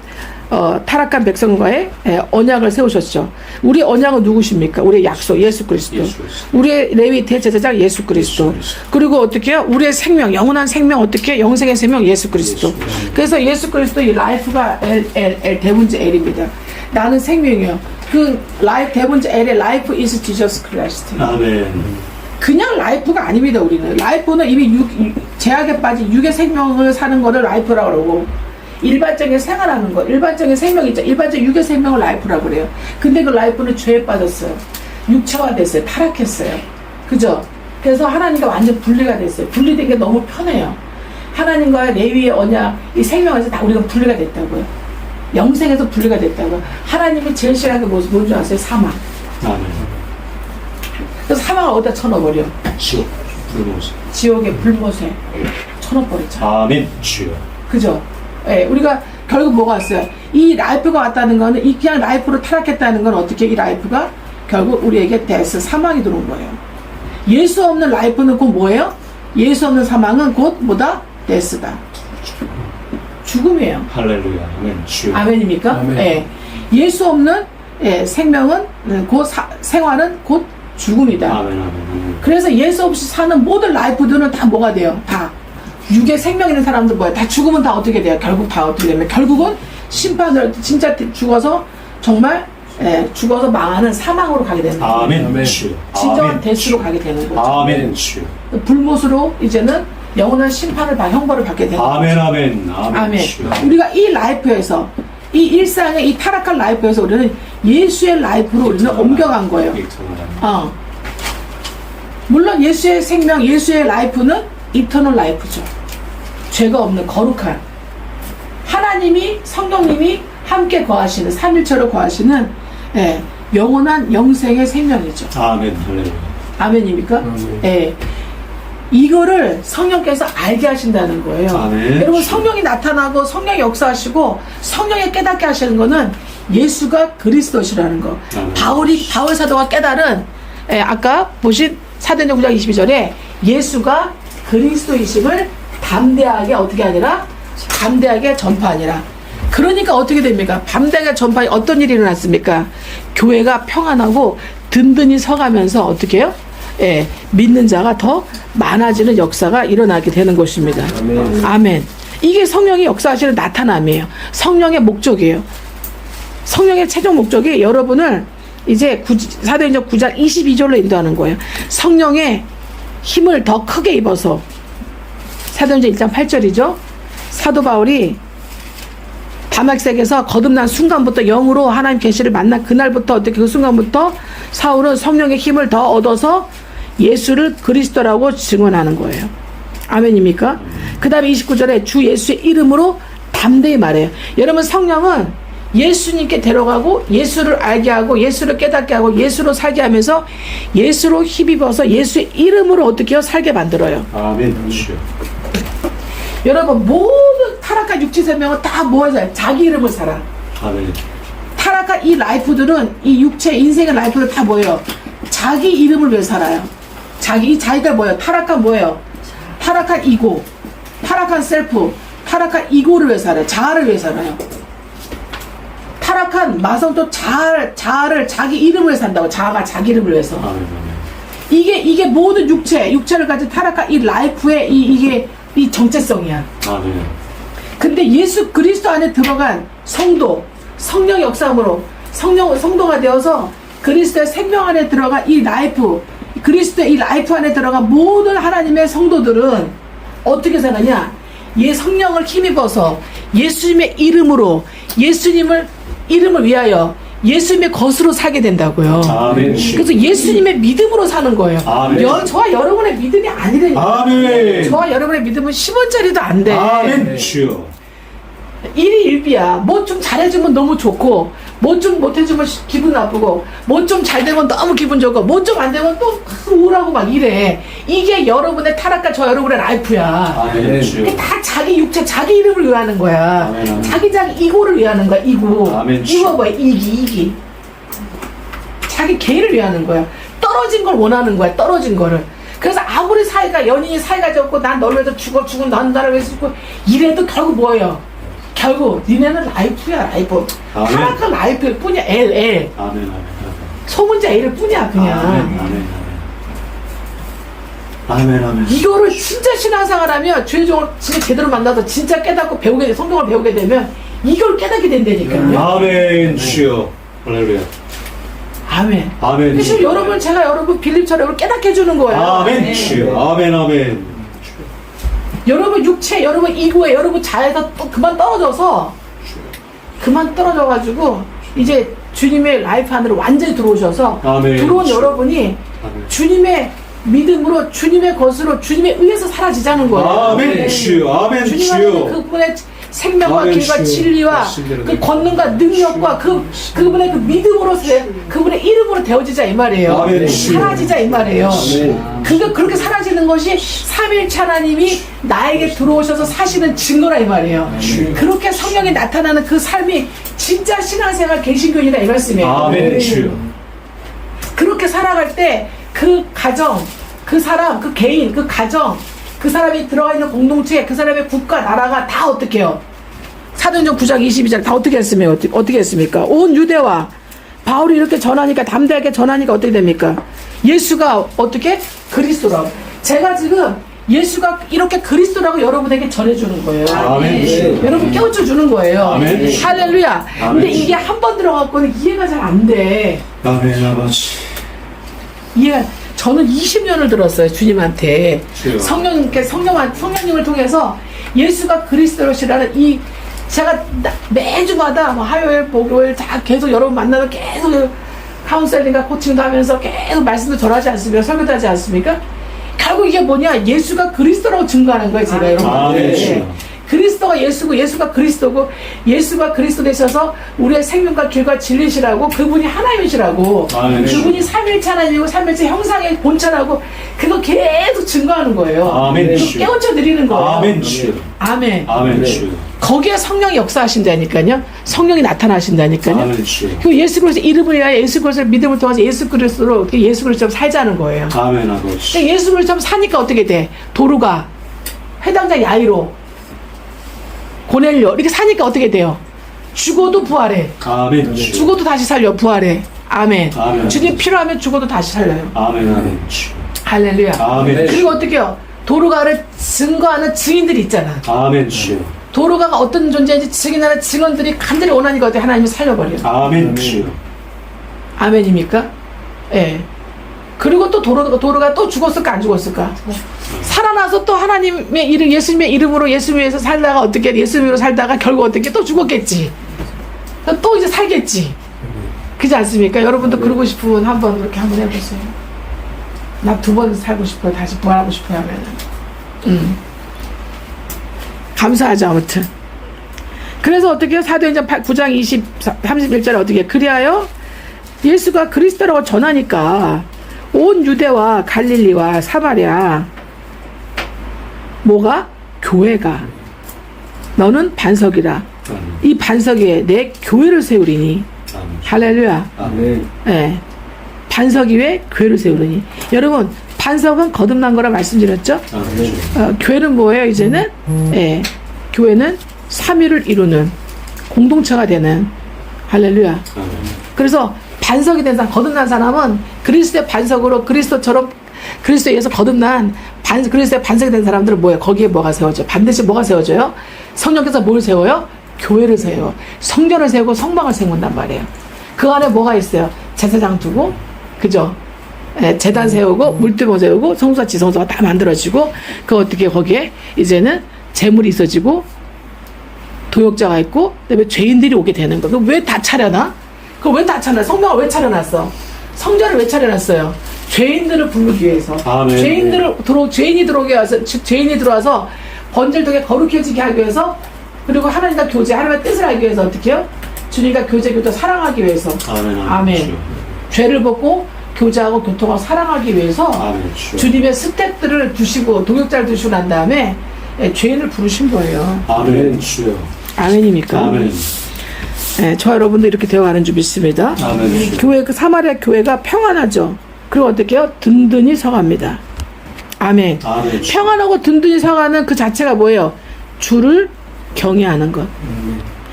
Speaker 1: 타락한 백성과의 언약을 세우셨죠. 우리 언약은 누구십니까? 우리의 약속 예수 그리스도.
Speaker 2: 예수 그리스도.
Speaker 1: 우리의 레위 대제사장 예수 그리스도.
Speaker 2: 예수 그리스도.
Speaker 1: 그리고 어떻게 해요? 우리의 생명, 영원한 생명 어떻게 해요? 영생의 생명 예수 그리스도.
Speaker 2: 예수 그리스도.
Speaker 1: 그래서 예수 그리스도 이 라이프가 대문자 L입니다. 나는 생명이요. 그 대문자 L의 라이프 is Jesus Christ.
Speaker 2: 아멘.
Speaker 1: 그냥 라이프가 아닙니다. 우리는 라이프는 이미 제약에 빠진 육의 생명을 사는 거를 라이프라고 그러고, 일반적인 생활하는 거, 일반적인 생명 있죠. 일반적인 육의 생명을 라이프라고 그래요. 근데 그 라이프는 죄에 빠졌어요. 육체화됐어요. 타락했어요. 그죠? 그래서 하나님과 완전 분리가 됐어요. 분리된 게 너무 편해요. 하나님과 레위의 언약, 이 생명에서 다 우리가 분리가 됐다고요. 영생에서 분리가 됐다고요. 하나님이 제일 싫어하는 게 뭔지 아세요? 사망.
Speaker 2: 아멘.
Speaker 1: 그래서 사망을 어디다 쳐넣어버려?
Speaker 2: 지옥 불모세.
Speaker 1: 지옥의 불못에 쳐넣어버리죠.
Speaker 2: 아멘. 주여.
Speaker 1: 그죠? 예, 우리가 결국 뭐가 왔어요? 이 라이프가 왔다는 거는, 이 그냥 라이프로 타락했다는 건 어떻게 이 라이프가 결국 우리에게 데스, 사망이 들어온 거예요. 예수 없는 라이프는 곧 뭐예요? 예수 없는 사망은 곧 뭐다? 데스다. 죽음이에요.
Speaker 2: 할렐루야. 아멘. 주여.
Speaker 1: 아멘입니까?
Speaker 3: 아멘.
Speaker 1: 예. 예수 없는 생명은 곧 생활은 곧 죽음이다.
Speaker 2: 아멘. 아멘.
Speaker 1: 그래서 예수 없이 사는 모든 라이프들은 다 뭐가 돼요? 다 육의 생명 있는 사람들 뭐야? 다 죽으면 다 어떻게 돼요? 결국 다 어떻게 되면 결국은 심판을 진짜 죽어서 정말 죽어서 망하는 사망으로 가게 되는 거예요.
Speaker 2: 아멘.
Speaker 3: 아멘.
Speaker 2: 주여.
Speaker 1: 진정한
Speaker 2: 아멘.
Speaker 1: 데스로 가게 되는 거죠.
Speaker 2: 아멘. 주여.
Speaker 1: 불못으로 이제는 영원한 심판을 형벌을 받게 되는 거죠.
Speaker 2: 아멘. 아멘. 아멘.
Speaker 1: 아멘.
Speaker 2: 주여.
Speaker 1: 우리가 이 라이프에서 이 일상의 이 타락한 라이프에서 우리는 예수의 라이프로 우리는 옮겨간 거예요. 물론 예수의 생명, 예수의 라이프는 이터널 라이프죠. 죄가 없는 거룩한 하나님이 성령님이 함께 거하시는 삼일체로 거하시는 영원한 영생의 생명이죠.
Speaker 2: 아멘. 할렐루야.
Speaker 1: 아멘입니까?
Speaker 3: 아멘.
Speaker 1: 이거를 성령께서 알게 하신다는 거예요.
Speaker 2: 아멘.
Speaker 1: 여러분 성령이 나타나고 성령이 역사하시고 성령이 깨닫게 하시는 거는 예수가 그리스도시라는 거.
Speaker 2: 아멘.
Speaker 1: 바울 사도가 깨달은 아까 보신 사도행전 9장 22절에 예수가 그리스도이심을 담대하게 어떻게 하니라? 담대하게 전파하니라. 그러니까 어떻게 됩니까? 담대하게 전파하니 어떤 일이 일어났습니까? 교회가 평안하고 든든히 서가면서 어떻게 해요? 믿는 자가 더 많아지는 역사가 일어나게 되는 것입니다.
Speaker 3: 아멘.
Speaker 1: 아멘. 이게 성령이 역사하시는 나타남이에요. 성령의 목적이에요. 성령의 최종 목적이 여러분을 이제 사도행전 9장 22절로 인도하는 거예요. 성령의 힘을 더 크게 입어서 사도행전 1장 8절이죠. 사도 바울이 다막색에서 거듭난 순간부터 영으로 하나님 계시를 만난 그날부터 어떻게 그 순간부터 사울은 성령의 힘을 더 얻어서 예수를 그리스도라고 증언하는 거예요. 아멘입니까? 그 다음에 29절에 주 예수의 이름으로 담대히 말해요. 여러분 성령은 예수님께 데려가고 예수를 알게 하고 예수를 깨닫게 하고 예수로 살게 하면서 예수로 힘입어서 예수의 이름으로 어떻게 해요? 살게 만들어요.
Speaker 2: 아멘. 주여.
Speaker 1: 여러분 모든 타락한 육체 생명은 다 뭐예요? 자기 이름을 살아.
Speaker 2: 아멘.
Speaker 1: 타락한 이 라이프들은 이 육체 인생의 라이프를 다 뭐예요? 자기 이름을 위해 살아요. 자기가 뭐예요? 타락한 뭐예요? 타락한 이고, 타락한 셀프, 타락한 이고를 위해 살아요. 자아를 위해 살아요. 타락한 마성도 자아를 자기 이름을 위해 산다고. 자아가 자기 이름을 위해서.
Speaker 2: 아멘. 아멘.
Speaker 1: 이게 모든 육체를 가진 타락한 이 라이프의 이게 이 정체성이야.
Speaker 2: 아멘.
Speaker 1: 근데 예수 그리스도 안에 들어간 성도, 성령 역사함으로 성도가 되어서 그리스도의 생명 안에 들어간 이 라이프, 그리스도의 이 라이프 안에 들어간 모든 하나님의 성도들은 어떻게 사느냐? 성령을 힘입어서 예수님의 이름으로 예수님을 이름을 위하여 예수님의 것으로 살게 된다고요.
Speaker 2: 아멘.
Speaker 1: 그래서 예수님의 믿음으로 사는 거예요.
Speaker 2: 아멘.
Speaker 1: 저와 여러분의 믿음이 아니라니까.
Speaker 2: 아멘.
Speaker 1: 저와 여러분의 믿음은 10원짜리도 안 돼.
Speaker 2: 아멘. 주여.
Speaker 1: 일이 일비야. 뭐 좀 잘해주면 너무 좋고, 뭐 좀 못해주면 기분 나쁘고, 뭐 좀 잘 되면 너무 기분 좋고, 뭐 좀 안 되면 또 우울하고 막 이래. 이게 여러분의 타락과 저 여러분의 라이프야.
Speaker 2: 아멘. 주여.
Speaker 1: 이게 다 자기 육체, 자기 이름을 위하는 거야.
Speaker 2: 아멘, 아멘.
Speaker 1: 자기 이고를 위하는 거야. 이고.
Speaker 2: 아멘.
Speaker 1: 이거 뭐야? 이기. 자기 개를 위하는 거야. 떨어진 걸 원하는 거야. 떨어진 거를. 그래서 아무리 연인이 사이가 좋고, 난 너를 위해서 죽고, 난 나를 위해서 죽고, 이래도 결국 뭐예요? 결국 니네는 라이프야. 라이프.
Speaker 2: 아멘.
Speaker 1: 타락한 라이프일 뿐이야. L.
Speaker 2: 아멘. 아멘.
Speaker 1: 소문자 L일 뿐이야. 그냥.
Speaker 2: 아멘. 아멘. 아멘.
Speaker 1: 이거를 진짜 신앙생활 하면 죄종을 진짜 제대로 만나서 진짜 깨닫고 성경을 배우게 되면 이걸 깨닫게 된다니까요.
Speaker 2: 아멘. 주여. 할렐루야.
Speaker 1: 아멘.
Speaker 2: 아멘.
Speaker 1: 그래서 제가 여러분 빌립처럼 깨닫게 해주는 거예요.
Speaker 2: 아멘. 주여. 아멘. 아멘.
Speaker 1: 여러분 육체, 여러분 이고에, 여러분 자에서 또 그만 떨어져가지고 이제 주님의 라이프 안으로 완전히 들어오셔서
Speaker 2: 아멘.
Speaker 1: 들어온 여러분이
Speaker 2: 아멘.
Speaker 1: 주님의 믿음으로 주님의 것으로 주님에 의해서 사라지자는 거예요.
Speaker 2: 아멘. 주여. 아멘.
Speaker 1: 주님 안에
Speaker 2: 주여.
Speaker 1: 그분의 생명과
Speaker 2: 아멘,
Speaker 1: 길과
Speaker 2: 주여.
Speaker 1: 진리와
Speaker 2: 말씀대로
Speaker 1: 그
Speaker 2: 내
Speaker 1: 권능과 능력과 그분의 그 믿음으로 그분의 이름으로 되어지자 이 말이에요.
Speaker 2: 아멘, 주여.
Speaker 1: 사라지자 이 말이에요.
Speaker 3: 아멘.
Speaker 1: 그렇게 사라지는 것이 삼일체 하나님이 나에게 들어오셔서 사시는 증거라 이 말이에요. 그렇게 성령이 나타나는 그 삶이 진짜 신앙생활 개신교이다 이 말씀이에요.
Speaker 2: 아멘. 주여.
Speaker 1: 그렇게 살아갈 때 그 가정, 그 사람, 그 개인, 그 가정, 그 사람이 들어가 있는 공동체, 그 사람의 국가, 나라가 다 어떻게 해요? 사도행전 9장 22절 다 어떻게 했습니까? 어떻게 했습니까? 온 유대와 바울이 이렇게 전하니까, 담대하게 전하니까 어떻게 됩니까? 예수가 어떻게? 그리스도라고. 제가 지금 예수가 이렇게 그리스도라고 여러분에게 전해주는 거예요.
Speaker 2: 아멘.
Speaker 1: 여러분 깨우쳐 주는 거예요.
Speaker 2: 아멘.
Speaker 1: 할렐루야.
Speaker 2: 아멘.
Speaker 1: 근데 이게 한 번 들어갔고는 이해가 잘 안 돼.
Speaker 2: 아멘 아버지.
Speaker 1: 저는 20년을 들었어요, 주님한테.
Speaker 2: 주여.
Speaker 1: 성령님을 통해서 예수가 그리스도시라는 제가 매주마다 뭐 화요일, 목요일 다 계속 여러분 만나서 계속 카운셀링과 코칭도 하면서 계속 말씀도 전하지 않습니까? 설교도 하지 않습니까? 결국 이게 뭐냐? 예수가 그리스도라고 증거하는 거예요, 제가 여러분한테. 그리스도가 예수고, 예수가 그리스도고, 예수가 그리스도 되셔서 우리의 생명과 길과 진리시라고, 그분이 하나님이시라고,
Speaker 2: 아멘.
Speaker 1: 그분이 삼일체 하나님이고 삼일체 형상의 본체라고, 그거 계속 증거하는 거예요.
Speaker 2: 아멘.
Speaker 1: 그거 깨우쳐 드리는 거예요.
Speaker 2: 아멘 주여.
Speaker 1: 아멘.
Speaker 2: 아멘 주여.
Speaker 1: 거기에 성령이 역사하신다니까요. 성령이 나타나신다니까요.
Speaker 2: 아멘 주여.
Speaker 1: 그 예수 그리스도 이름을 위하여 예수 그리스도를 믿음을 통해서 예수 그리스도로 예수 그리스도처럼 살자는 거예요.
Speaker 2: 아멘 아버지.
Speaker 1: 근데 예수 그리스도처럼 사니까 어떻게 돼? 도루가, 회당장 야이로, 고넬료 이렇게 사니까 어떻게 돼요? 죽어도 부활해.
Speaker 2: 아멘 주여.
Speaker 1: 죽어도 다시 살려. 부활해. 아멘.
Speaker 2: 아멘.
Speaker 1: 주님 필요하면 죽어도 다시 살려요.
Speaker 2: 아멘 아멘 주여.
Speaker 1: 할렐루야.
Speaker 2: 아멘.
Speaker 1: 그리고 어떻게 해요? 도루가를 증거하는 증인들이 있잖아.
Speaker 2: 아멘 주여.
Speaker 1: 도루가가 어떤 존재인지 증인하는 증언들이 간절히 원하니까 어떻게 하나님이 살려버려.
Speaker 2: 아멘 주여.
Speaker 1: 아멘입니까? 예. 그리고 또 도루가 또 죽었을까 안 죽었을까? 살아나서 또 하나님의 이름, 예수님의 이름으로 예수 위해서 살다가 어떻게 예수님으로 살다가 결국 어떻게 또 죽었겠지. 또 이제 살겠지. 그렇지 않습니까? 여러분도 그러고 싶으면 한번 그렇게 한번 해보세요. 나 2번 살고 싶어요. 다시 부활하고 싶어요 하면은. 감사하죠 아무튼. 그래서 어떻게 해요? 사도행전 9장 31절에 어떻게 해요? 그리하여 예수가 그리스도라고 전하니까 온 유대와 갈릴리와 사마리아 뭐가? 교회가 너는 반석이라 이 반석 위에 내 교회를 세우리니 할렐루야.
Speaker 2: 아멘.
Speaker 1: 예. 반석 위에 교회를 세우리니. 여러분 반석은 거듭난 거라 말씀드렸죠?
Speaker 2: 아멘.
Speaker 1: 교회는 뭐예요 이제는? 예. 교회는 삼위를 이루는 공동체가 되는 할렐루야.
Speaker 2: 아멘.
Speaker 1: 그래서 반석이 된 사람, 거듭난 사람은 그리스도의 반석으로 그리스도처럼 그리스도에 의해서 거듭난 그리스도의 반석이 된 사람들은 뭐예요? 거기에 뭐가 세워져요? 반드시 뭐가 세워져요? 성령께서 뭘 세워요? 교회를 세워요. 성전을 세우고 성막을 세운단 말이에요. 그 안에 뭐가 있어요? 제사장 두고, 그죠? 예, 제단 세우고, 물두멍 세우고, 성소와 지성소가 다 만들어지고, 그 어떻게 거기에 이제는 재물이 있어지고, 도역자가 있고, 그다음에 죄인들이 오게 되는 거예요. 왜 다 차려놔? 그거 왜 다 차려놔? 성막을 왜 차려놨어? 성전을 왜 차려놨어요? 죄인들을 부르기 위해서.
Speaker 2: 아멘.
Speaker 1: 죄인이 들어와서 번제를 거룩해지게 하기 위해서, 그리고 하나님과 교제, 하나님의 뜻을 알기 위해서 어떻게 해요? 주님과 교제, 교토 사랑하기 위해서.
Speaker 2: 아멘.
Speaker 1: 아멘. 죄를 벗고 교제하고 교통하고 사랑하기 위해서
Speaker 2: 아멘.
Speaker 1: 주님의 스텝들을 두시고 도역자를 두시고 난 다음에 죄인을 부르신 거예요.
Speaker 2: 아멘 주여.
Speaker 1: 아멘입니까?
Speaker 2: 아멘.
Speaker 1: 네, 저 여러분도 이렇게 되어가는 줄 믿습니다.
Speaker 2: 아멘.
Speaker 1: 교회, 그 사마리아 교회가 평안하죠. 그리고 어떻게 해요? 든든히 서갑니다. 아멘.
Speaker 2: 아멘.
Speaker 1: 평안하고 든든히 서가는 그 자체가 뭐예요? 주를 경외하는 것.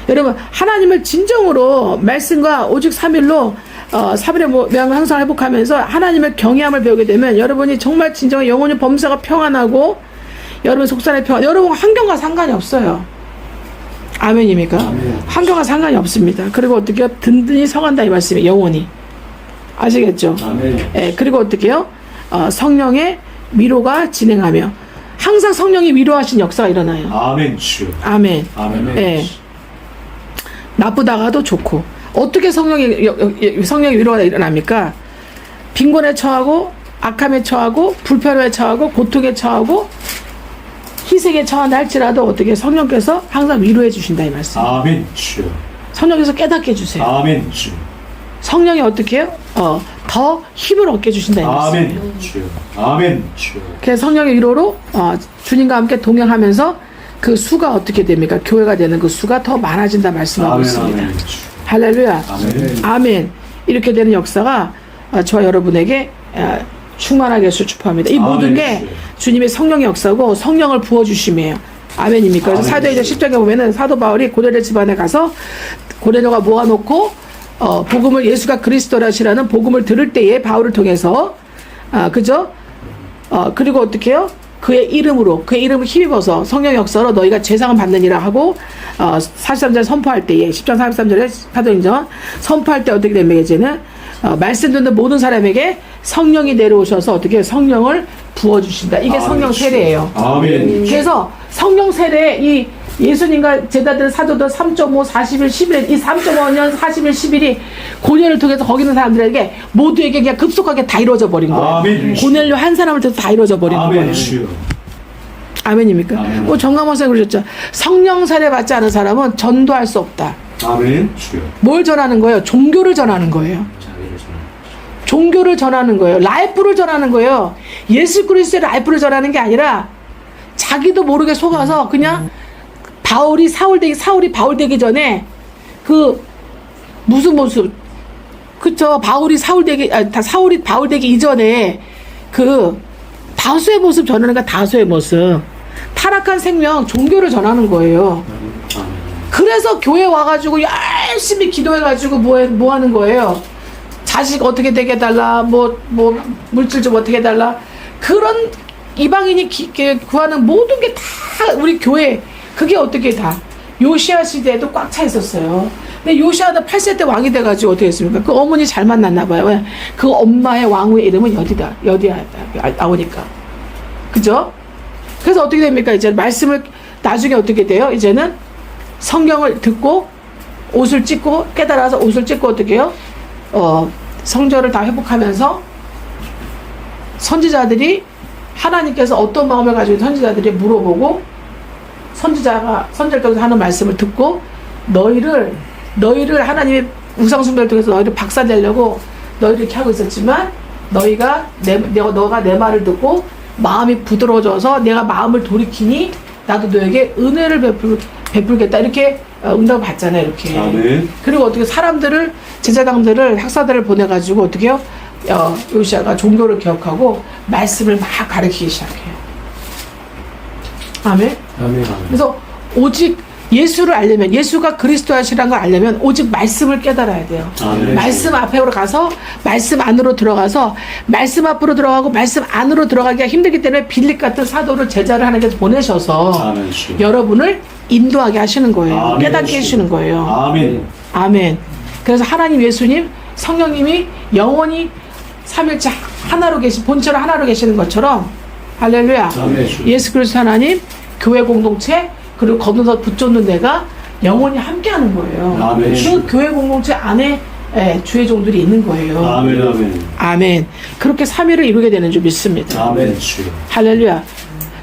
Speaker 1: 여러분, 하나님을 진정으로 말씀과 오직 3일로 3일의 명을 항상 회복하면서 하나님의 경외함을 배우게 되면 여러분이 정말 진정한 영혼의 범사가 평안하고 여러분 속살의 평안, 여러분 환경과 상관이 없어요. 아멘입니까?
Speaker 2: 아멘.
Speaker 1: 환경과 상관이 없습니다. 그리고 어떻게 해요? 든든히 서간다 이 말씀이에요. 영혼이. 아시겠죠?
Speaker 2: 아멘.
Speaker 1: 예, 그리고 어떻게 해요? 성령의 위로가 진행하며 항상 성령이 위로하신 역사가 일어나요.
Speaker 2: 아멘 주여.
Speaker 1: 아멘.
Speaker 2: 아멘.
Speaker 1: 예. 나쁘다가도 좋고 어떻게 성령의 위로가 일어납니까? 빈곤에 처하고 악함에 처하고 불편함에 처하고 고통에 처하고 희생에 처한다 할지라도 어떻게 성령께서 항상 위로해 주신다 이 말씀.
Speaker 2: 아멘 주여.
Speaker 1: 성령께서 깨닫게 해주세요.
Speaker 2: 아멘 주여.
Speaker 1: 성령이 어떻게 해요? 더 힘을 얻게 해주신다 이 말씀.
Speaker 2: 아멘 주여. 아멘 주여.
Speaker 1: 그래서 성령의 위로로 주님과 함께 동행하면서 그 수가 어떻게 됩니까? 교회가 되는 그 수가 더 많아진다 말씀하고
Speaker 2: 아멘.
Speaker 1: 있습니다.
Speaker 2: 아멘.
Speaker 1: 할렐루야.
Speaker 2: 아멘.
Speaker 1: 아멘. 이렇게 되는 역사가 저와 여러분에게 충만하게 해서 축복합니다. 이 모든 게 주님의 성령의 역사고 성령을 부어주심이에요. 아멘입니까? 그래서 사도행전 10장에 보면은 사도 바울이 고넬료 집안에 가서 고넬료가 모아놓고 복음을 예수가 그리스도라시라는 복음을 들을 때에 바울을 통해서 그죠? 그리고 어떻게 해요? 그의 이름을 힘입어서 성령 역사로 너희가 죄상을 받느니라 하고 43절 선포할 때에 10장 43절에 사도행전 선포할 때 어떻게 됩니까? 이제는 말씀 듣는 모든 사람에게 성령이 내려오셔서 어떻게 성령을 부어주신다. 이게 성령 세례예요.
Speaker 2: 아멘.
Speaker 1: 그래서 성령 세례 이 예수님과 제자들 사도들 3.5, 40일, 11일 이 3.5년 40일, 10일이 고넬료를 통해서 거기 있는 사람들에게 모두에게 그냥 급속하게 다 이루어져 버린 거예요.
Speaker 2: 아멘.
Speaker 1: 고넬료 한 사람을 통해서 다 이루어져 버린 거예요.
Speaker 2: 주여.
Speaker 1: 아멘입니까?
Speaker 2: 아멘.
Speaker 1: 정강원 선생님 그러셨죠. 성령 세례 받지 않은 사람은 전도할 수 없다.
Speaker 2: 아멘. 주여.
Speaker 1: 뭘 전하는 거예요? 종교를 전하는 거예요. 종교를 전하는 거예요. 라이프를 전하는 거예요. 예수 그리스도의 라이프를 전하는 게 아니라 자기도 모르게 속아서 그냥 사울이 바울 되기 전에 그 무슨 모습 그쵸 사울이 바울 되기 이전에 그 다수의 모습 전하는 거 다수의 모습 타락한 생명 종교를 전하는 거예요. 그래서 교회 와가지고 열심히 기도해가지고 뭐 하는 거예요? 자식 어떻게 되게 해달라, 물질 좀 어떻게 해달라. 그런 이방인이 구하는 모든 게 다 우리 교회, 그게 어떻게 다. 요시아 시대에도 꽉 차 있었어요. 근데 요시아는 8세 때 왕이 돼가지고 어떻게 했습니까? 그 어머니 잘 만났나봐요. 왜? 그 엄마의 왕후의 이름은 여디야 나오니까. 그죠? 그래서 어떻게 됩니까? 이제 말씀을, 나중에 어떻게 돼요? 이제는 성경을 듣고 옷을 찢고, 깨달아서 옷을 찢고 어떻게 해요? 성전을 다 회복하면서 선지자들이 하나님께서 어떤 마음을 가지고 선지자들이 물어보고 선지자를 통해서 하는 말씀을 듣고 너희를 하나님의 우상숭배를 통해서 너희를 박살내려고 너희를 이렇게 하고 있었지만 너가 내 말을 듣고 마음이 부드러워져서 내가 마음을 돌이키니 나도 너에게 은혜를 베풀겠다 이렇게 응답을 받잖아요. 이렇게.
Speaker 2: 아멘.
Speaker 1: 그리고 어떻게 사람들을 제자당들을 학사들을 보내가지고 어떻게 해요? 요시아가 종교를 개혁하고 말씀을 막 가르치기 시작해요. 아멘.
Speaker 2: 아멘.
Speaker 1: 그래서 오직 예수를 알려면 예수가 그리스도시라는 걸 알려면 오직 말씀을 깨달아야 돼요.
Speaker 2: 아멘.
Speaker 1: 말씀 앞으로 가서 말씀 안으로 들어가서 말씀 앞으로 들어가고 말씀 안으로 들어가기가 힘들기 때문에 빌립 같은 사도를 제자를 하나님께서 보내셔서
Speaker 2: 아멘.
Speaker 1: 여러분을 인도하게 하시는 거예요.
Speaker 2: 아멘.
Speaker 1: 깨닫게 해주시는 거예요.
Speaker 2: 아멘.
Speaker 1: 아멘. 그래서 하나님 예수님 성령님이 영원히 삼일체 하나로 본체로 하나로 계시는 것처럼 할렐루야.
Speaker 2: 아멘.
Speaker 1: 예수 그리스도 하나님 교회 공동체 그리고 거기서 붙잡는 내가 영원히 함께하는 거예요.
Speaker 2: 아멘.
Speaker 1: 그 교회 공동체 안에 주의 종들이 있는 거예요.
Speaker 2: 아멘. 아멘.
Speaker 1: 아멘. 그렇게 3위를 이루게 되는 줄 믿습니다.
Speaker 2: 아멘. 주여.
Speaker 1: 할렐루야.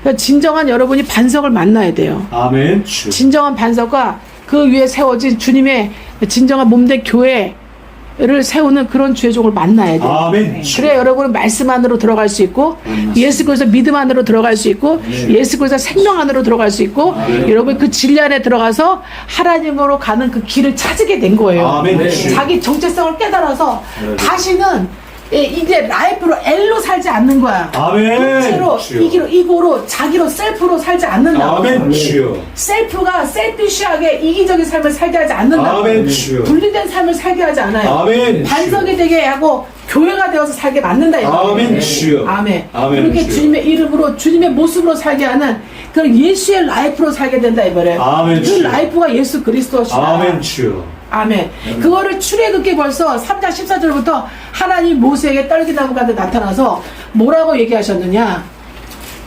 Speaker 1: 그러니까 진정한 여러분이 반석을 만나야 돼요.
Speaker 2: 아멘. 주여.
Speaker 1: 진정한 반석과 그 위에 세워진 주님의 진정한 몸된 교회를 세우는 그런 주의 종을 만나야 돼요.
Speaker 2: 아멘.
Speaker 1: 그래야 여러분은 말씀 안으로 들어갈 수 있고 예수 그리스도 믿음 안으로 들어갈 수 있고 예수 그리스도 생명 안으로 들어갈 수 있고 여러분 그 진리 안에 들어가서 하나님으로 가는 그 길을 찾게 된 거예요.
Speaker 2: 아멘.
Speaker 1: 자기 정체성을 깨달아서 다시는 이제 라이프로 엘로 살지 않는 거야.
Speaker 2: 아멘.
Speaker 1: 채로 이고로 자기로 셀프로 살지 않는다.
Speaker 2: 아멘. 주여.
Speaker 1: 셀프가 셀피시하게 이기적인 삶을 살게 하지 않는다.
Speaker 2: 아멘. 주여.
Speaker 1: 분리된 삶을 살게 하지 않아요.
Speaker 2: 아멘.
Speaker 1: 반석이 되게 하고 교회가 되어서 살게 만든다.
Speaker 2: 아멘. 주여.
Speaker 1: 아멘.
Speaker 2: 아멘.
Speaker 1: 그렇게
Speaker 2: 주여.
Speaker 1: 주님의 이름으로 주님의 모습으로 살게 하는 그런 예수의 라이프로 살게 된다 이거래요.
Speaker 2: 아멘.
Speaker 1: 그
Speaker 2: 주여.
Speaker 1: 라이프가 예수 그리스도시다.
Speaker 2: 아멘. 주여.
Speaker 1: 아멘. 그거를 출애굽기 벌써 3장 14절부터 하나님 모세에게 떨기나무가 나타나서 뭐라고 얘기하셨느냐?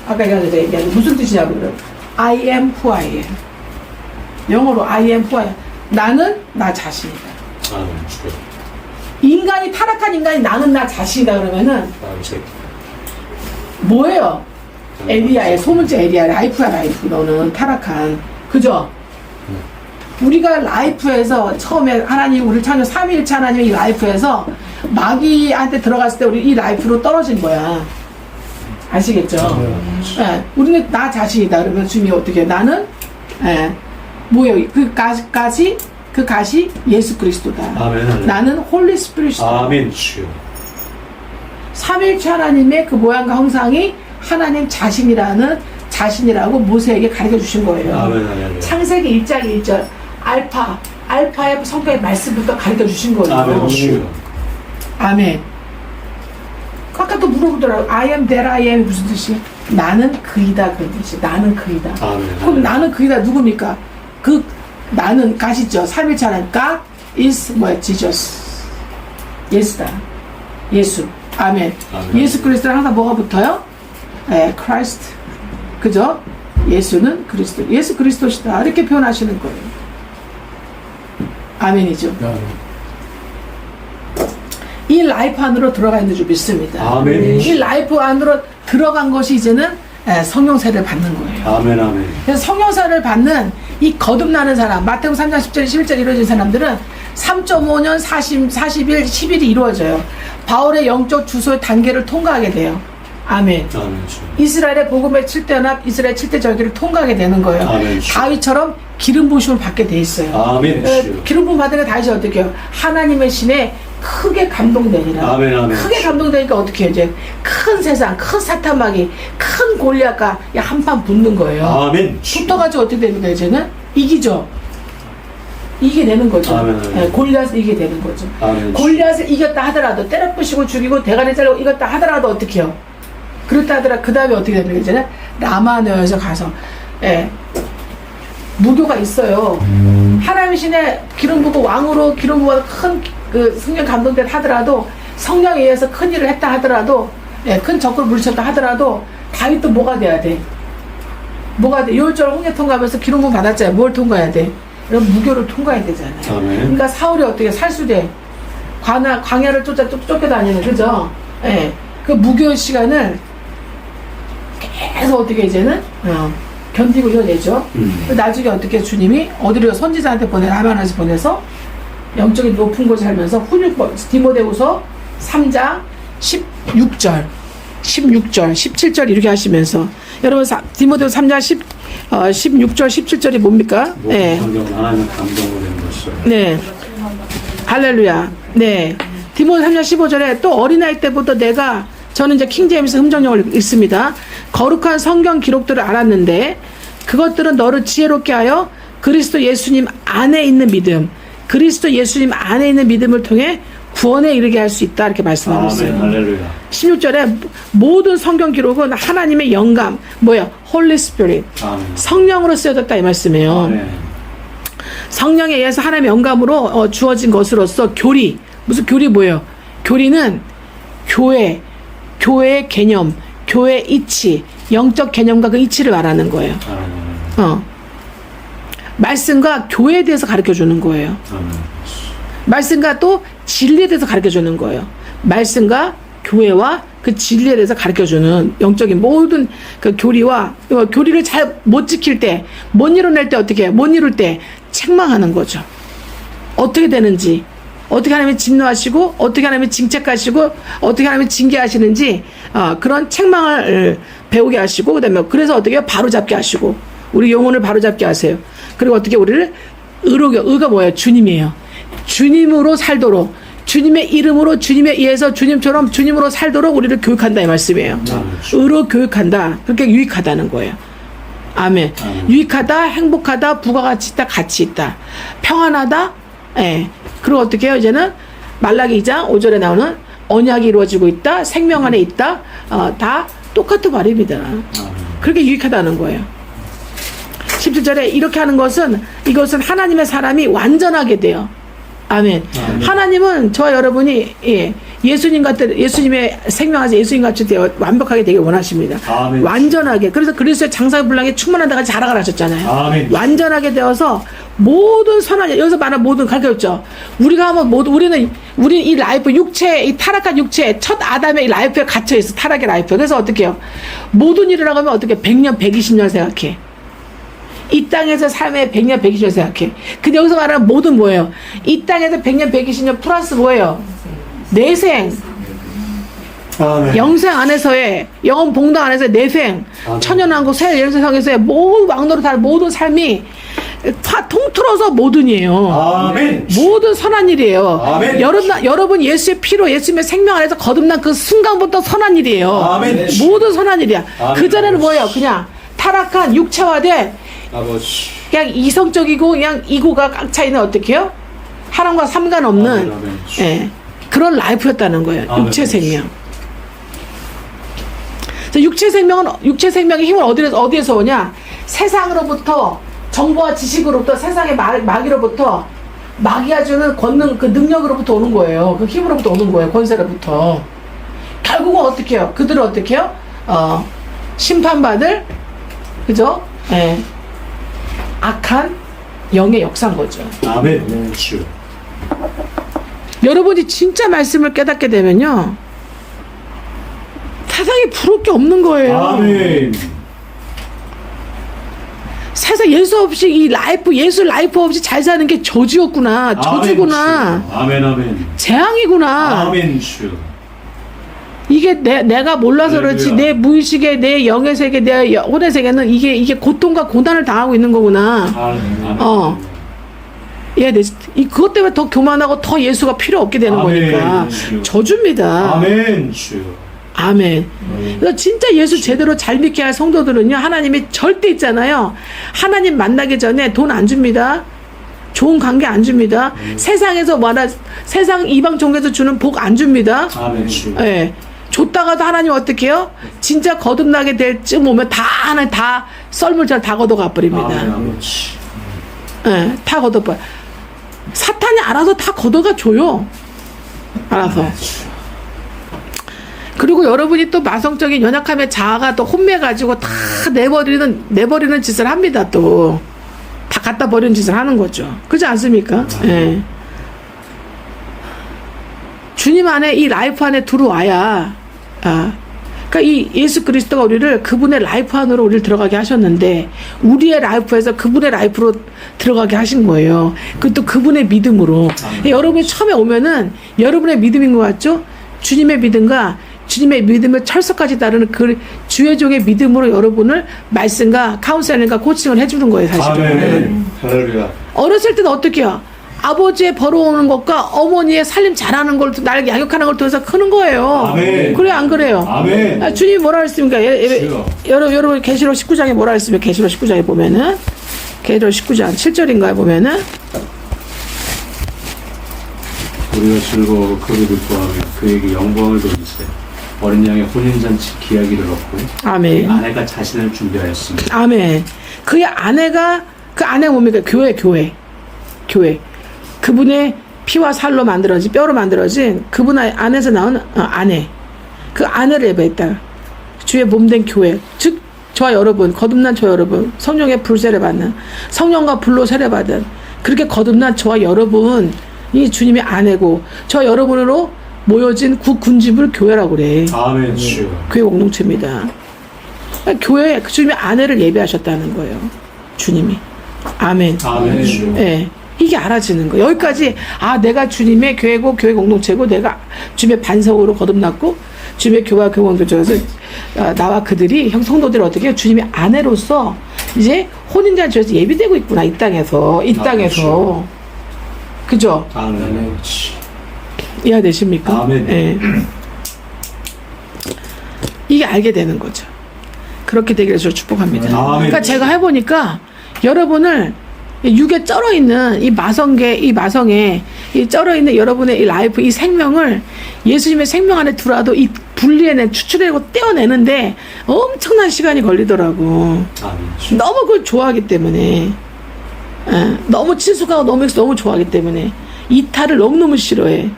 Speaker 1: 아까 얘기했는데 무슨 뜻이냐고 그래요. I am who I am. 영어로 I am who I am. 나는 나 자신이다.
Speaker 2: 아멘. 주여.
Speaker 1: 인간이 타락한 인간이 나는 나 자신이다 그러면은 뭐예요? 에리야의 소문자 에리야 라이프야 라이프. 너는 타락한 그죠? 우리가 라이프에서 처음에 하나님 우리를 창조 3일째 하나님의 이 라이프에서 마귀한테 들어갔을 때 우리 이 라이프로 떨어진 거야. 아시겠죠? 예, 우리는 나 자신이다. 그러면 주님이 어떻게 나는 뭐예요? 그 가시 예수 그리스도다.
Speaker 2: 아멘.
Speaker 1: 나는 홀리 스피릿이다.
Speaker 2: 아멘. 주여.
Speaker 1: 삼일체 하나님의 그 모양과 형상이 하나님 자신이라고 모세에게 가르쳐 주신 거예요.
Speaker 2: 아멘.
Speaker 1: 창세기 1장 1절 알파의 성경의 말씀부터 가르쳐 주신 거예요.
Speaker 2: 아멘. 주여.
Speaker 1: 아멘. 아까 또 물어보더라고. I am that I am 무슨 뜻이야? 나는 그이다 그 뜻이. 나는 그이다.
Speaker 2: 아멘.
Speaker 1: 그럼 나는 그이다 누굽니까? 그 나는 가시죠. 삼일체 하나님. God is 뭐야? Jesus. 예수다. 예수. 아멘.
Speaker 2: 아멘.
Speaker 1: 예수 그리스도는 항상 뭐가 붙어요? Christ. 그죠? 예수는 그리스도. 예수 그리스도시다. 이렇게 표현하시는 거예요. 아멘이죠. 이 라이프 안으로 들어가 있는 줄 믿습니다.
Speaker 2: 아멘.
Speaker 1: 이 라이프 안으로 들어간 것이 이제는 성령세를 받는 거예요.
Speaker 2: 아멘.
Speaker 1: 그래서 성령세를 받는 이 거듭나는 사람, 마태복음 3장 10절, 11절 이루어진 사람들은 3.5년, 40일, 10일이 이루어져요. 바울의 영적 주소의 단계를 통과하게 돼요. 아멘. 이스라엘의 복음의 7대 연합, 이스라엘 7대 절기를 통과하게 되는 거예요.
Speaker 2: 아멘.
Speaker 1: 다윗처럼 기름 부으심을 받게 돼 있어요.
Speaker 2: 아멘.
Speaker 1: 기름 부음 받은 게 다윗이 어떻게 해요? 하나님의 신에 크게 감동되니라.
Speaker 2: 아멘.
Speaker 1: 크게 감동되니까 어떻게 해요? 이제 큰 세상, 큰 사탄마귀, 큰 골리앗과 한판 붙는 거예요.
Speaker 2: 아멘.
Speaker 1: 붙어가지고 어떻게 되는 거예요? 이제는 이기죠. 이게 되는 거죠.
Speaker 2: 아멘.
Speaker 1: 골리앗을 이게 되는 거죠.
Speaker 2: 아멘.
Speaker 1: 골리앗을 이겼다 하더라도 때려 부시고 죽이고 대가리 자르고 이겼다 하더라도 어떻게 해요? 그렇다 하더라. 그 다음에 어떻게 되는 거죠? 라마너에서 가서 무교가 있어요. 하나님의 신에 기름 부고 왕으로 기름 부어 큰 그 성령 감동된 하더라도 성령에 의해서 큰 일을 했다 하더라도 큰 적을 물리쳤다 하더라도 다윗도 뭐가 돼야 돼? 뭐가 돼? 6절 홍해 통과하면서 기름 부음 받았잖아요. 뭘 통과해야 돼? 이런 무교를 통과해야 되잖아요.
Speaker 2: 아멘.
Speaker 1: 그러니까 사울이 어떻게 살수돼? 광야를 쫓겨다니는 그죠? 예. 그 무교 시간을 계속 어떻게 이제는 견디고 이겨내죠. 나중에 어떻게 주님이 어디로 선지자한테 라마나에서 보내서 영적인 높은 곳에 살면서 디모데후서 3장 16절 17절 이렇게 하시면서 여러분 디모데후서 3장 16절 17절이 뭡니까?
Speaker 2: 네. 하나님의 감동을 낸 것을.
Speaker 1: 네. 할렐루야. 네. 디모데 3장 15절에 또 어린아이 때부터 저는 이제 킹제임스 흠정령을 읽습니다. 거룩한 성경 기록들을 알았는데 그것들은 너를 지혜롭게 하여 그리스도 예수님 안에 있는 믿음, 그리스도 예수님 안에 있는 믿음을 통해 구원에 이르게 할 수 있다 이렇게 말씀하고 있어요.
Speaker 2: 아멘. 할렐루야.
Speaker 1: 16절에 모든 성경 기록은 하나님의 영감, Holy Spirit,
Speaker 2: 아멘.
Speaker 1: 성령으로 쓰여졌다 이 말씀이에요.
Speaker 2: 아멘.
Speaker 1: 성령에 의해서 하나님의 영감으로 주어진 것으로서 교리, 무슨 교리 뭐예요? 교리는 교회의 개념, 교회의 이치, 영적 개념과 그 이치를 말하는 거예요. 말씀과 교회에 대해서 가르쳐 주는 거예요. 말씀과 또 진리에 대해서 가르쳐 주는 거예요. 말씀과 교회와 그 진리에 대해서 가르쳐 주는 영적인 모든 그 교리를 잘 못 지킬 때, 못 이뤄낼 때 어떻게 해요? 못 이룰 때 책망하는 거죠. 어떻게 되는지, 어떻게 하나님이 진노하시고, 어떻게 하나님이 징책하시고, 어떻게 하나님이 징계하시는지, 그런 책망을 배우게 하시고, 그래서 어떻게 해요? 바로잡게 하시고, 우리 영혼을 바로잡게 하세요. 그리고 어떻게 우리를 의가 뭐예요? 주님이에요. 주님으로 살도록, 주님의 이름으로, 주님에 의해서 주님처럼 주님으로 살도록 우리를 교육한다 이 말씀이에요. 의로 교육한다. 그렇게 유익하다는 거예요. 아멘. 유익하다, 행복하다, 부가 같이 있다. 평안하다. 예. 그리고 어떻게 해요? 이제는 말라기 2장 5절에 나오는 언약이 이루어지고 있다. 생명 안에 있다. 다 똑같은 말입니다. 그렇게 유익하다는 거예요. 17절에 이렇게 하는 이것은 하나님의 사람이 완전하게 돼요. 아멘. 하나님은 저와 여러분이 예수님의 생명 안에서 예수님같이 완벽하게 되길 원하십니다.
Speaker 2: 아멘.
Speaker 1: 완전하게. 그래서 그리스도의 장사분량에 충만한 데까지 자라가라 하셨잖아요.
Speaker 2: 아멘.
Speaker 1: 완전하게 되어서 모든 선한 여기서 말하는 모든 가르쳤죠. 우리가 하면 우리는 이 라이프 육체, 이 타락한 육체, 첫 아담의 이 라이프에 갇혀 있어. 타락의 라이프. 그래서 어떻게 해요? 모든 일을 하면 어떻게 100년, 120년 생각해. 이 땅에서 삶의 100년, 120년 생각해. 근데 여기서 말하는 모든 뭐예요? 이 땅에서 100년, 120년 플러스 뭐예요? 내생.
Speaker 2: 아멘.
Speaker 1: 영생 안에서의 영원 봉당 안에서의 내생, 천연왕국 새 예루살렘에서의 모든 왕노릇 할 모든 삶이 통틀어서 모든이에요.
Speaker 3: 아멘.
Speaker 1: 모든 선한 일이에요.
Speaker 3: 아멘.
Speaker 1: 여러분 예수의 피로 예수님의 생명 안에서 거듭난 그 순간부터 선한 일이에요.
Speaker 3: 아멘.
Speaker 1: 모든 선한 일이야.
Speaker 3: 아멘.
Speaker 1: 그 전에는 뭐예요? 그냥 타락한 육체화돼
Speaker 2: 아버지.
Speaker 1: 그냥 이성적이고 그냥 이고가 꽉 차 있는 어떻게 해요? 하나님과 상관없는
Speaker 2: 아멘, 아멘.
Speaker 1: 예, 그런 라이프였다는 거예요.
Speaker 3: 아멘.
Speaker 1: 육체 생명. 육체 생명의 힘은 어디에서 오냐? 세상으로부터 정보와 지식으로부터 세상의 마귀로부터 마귀가 주는 권능 그 능력으로부터 오는 거예요. 그 힘으로부터 오는 거예요. 권세로부터. 결국은 어떻게 해요? 그들은 어떻게 해요? 심판받을 그죠? 예. 악한 영의 역사인 거죠.
Speaker 3: 아멘. 주.
Speaker 1: 여러분이 진짜 말씀을 깨닫게 되면요. 세상에 부를 게 없는 거예요.
Speaker 3: 아멘.
Speaker 1: 세상 예수 없이 예수 라이프 없이 잘 사는 게 저주였구나. 저주구나.
Speaker 3: 아멘. 아멘.
Speaker 1: 재앙이구나.
Speaker 3: 아멘. 주.
Speaker 1: 이게 내가 몰라서 그렇지
Speaker 3: 할렐루야.
Speaker 1: 내 무의식에 내 영의 세계 내 혼의 세계는 이게 고통과 고난을 당하고 있는 거구나.
Speaker 3: 아멘.
Speaker 1: 이해되지? 그것 때문에 더 교만하고 더 예수가 필요 없게 되는
Speaker 3: 아멘.
Speaker 1: 거니까
Speaker 3: 주.
Speaker 1: 저주입니다.
Speaker 3: 아멘. 주.
Speaker 1: 아멘. 그래서 진짜 예수 제대로 잘 믿게 할 성도들은요, 하나님이 절대 있잖아요. 하나님 만나기 전에 돈 안 줍니다. 좋은 관계 안 줍니다. 세상에서 세상 이방 종교에서 주는 복 안 줍니다.
Speaker 3: 아멘. 주.
Speaker 1: 예. 줬다가도 하나님 어떻게 해요? 진짜 거듭나게 될 쯤 오면 하나님 다 썰물처럼 다 걷어가 버립니다.
Speaker 3: 아멘. 아버지.
Speaker 1: 예, 다 걷어버려. 사탄이 알아서 다 걷어가 줘요. 알아서. 그리고 여러분이 또 마성적인 연약함의 자아가 또 혼매가지고 다 내버리는 짓을 합니다. 또 다 갖다 버리는 짓을 하는 거죠. 그렇지 않습니까? 예. 주님 안에 이 라이프 안에 들어와야 그러니까 이 예수 그리스도가 우리를 그분의 라이프 안으로 우리를 들어가게 하셨는데 우리의 라이프에서 그분의 라이프로 들어가게 하신 거예요. 그것도 그분의 믿음으로. 여러분이 처음에 오면은 여러분의 믿음인 것 같죠? 주님의 믿음과 주님의 믿음을 철석까지 따르는 그 주의 종의 믿음으로 여러분을 말씀과 카운셀링과 코칭을 해주는 거예요, 사실은.
Speaker 3: 아멘. 할렐루야.
Speaker 1: 어렸을 때는 어떻게 해요? 아버지의 벌어오는 것과 어머니의 살림 잘하는 걸 나를 양육하는 걸 통해서 크는 거예요.
Speaker 3: 아멘.
Speaker 1: 그래 안 그래요?
Speaker 3: 아멘.
Speaker 1: 주님이 뭐라 했습니까?
Speaker 3: 주여.
Speaker 1: 여러분 계시록 19장에 뭐라 했습니까? 계시록 19장에 보면은 계시록 19장 7절인가에 보면은
Speaker 2: 우리가 즐거워 그를 좋아하며 그에게 영광을 돌리세. 어린 양의 혼인잔치 기약이를 얻고
Speaker 1: 아멘.
Speaker 2: 아내가 자신을 준비하였습니다.
Speaker 1: 아멘. 그 아내 뭡니까? 교회. 그분의 피와 살로 만들어진 뼈로 만들어진 그분 안에서 나온 아내. 그 아내를 예배했다. 주의 몸된 교회. 즉 저와 여러분, 거듭난 저 여러분, 성령의 불 세례받는 성령과 불로 세례받은 그렇게 거듭난 저와 여러분이 주님의 아내고 저 여러분으로 모여진 군집을 교회라고 그래.
Speaker 3: 아멘. 주.
Speaker 1: 교회 공동체입니다. 교회 주님의 아내를 예배하셨다는 거예요. 주님이. 아멘.
Speaker 3: 아멘. 주.
Speaker 1: 예. 이게 알아지는 거예요. 여기까지 내가 주님의 교회고 교회 공동체고 내가 주님의 반석으로 거듭났고 주님의 교회와 교회 공동체에서 나와 그들이 성도들이 어떻게 해요? 주님의 아내로서 이제 혼인잔치에서 예비되고 있구나. 이 땅에서. 그죠?
Speaker 3: 아멘.
Speaker 1: 이해되십니까?
Speaker 3: 아멘.
Speaker 1: 예. 이게 알게 되는 거죠. 그렇게 되기를 해서 축복합니다.
Speaker 3: 아멘.
Speaker 1: 그러니까 제가 해보니까 여러분을 육에 쩔어 있는 이 마성에 이 쩔어 있는 여러분의 이 라이프, 이 생명을 예수님의 생명 안에 들어와도 이 분리해내, 추출해내고 떼어내는데 엄청난 시간이 걸리더라고.
Speaker 3: 아멘.
Speaker 1: 너무 그걸 좋아하기 때문에. 너무 친숙하고 너무 좋아하기 때문에 이탈을 너무너무 싫어해.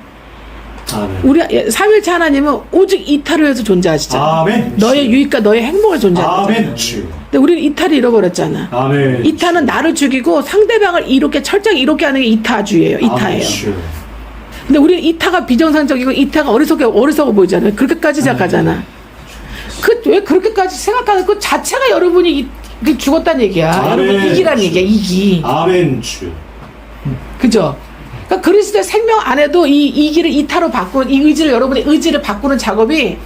Speaker 3: 아멘.
Speaker 1: 우리 삼일체 하나님은 오직 이탈을 위해서 존재하시잖아.
Speaker 3: 아멘.
Speaker 1: 너의 유익과 너의 행복을 존재하잖아.
Speaker 3: 아멘. 주.
Speaker 1: 근데 우리는 이탈을 잃어버렸잖아.
Speaker 3: 아멘.
Speaker 1: 이탈은 나를 죽이고 상대방을 철저히 이롭게 하는 게 이타주의예요. 이타예요.
Speaker 3: 아멘. 주.
Speaker 1: 근데 우리는 이타가 비정상적이고 이타가 어리석어 보이잖아요. 그렇게까지 생각하잖아. 왜 그렇게까지 생각하는 그 자체가 여러분이 죽었다는 얘기야.
Speaker 3: 아멘.
Speaker 1: 여러분 이기란 얘기야. 이기.
Speaker 3: 아멘. 주.
Speaker 1: 그죠? 그러니까 그리스도의 생명 안에도 이 길을 이타로 바꾸는 이 의지를 여러분의 의지를 바꾸는 작업이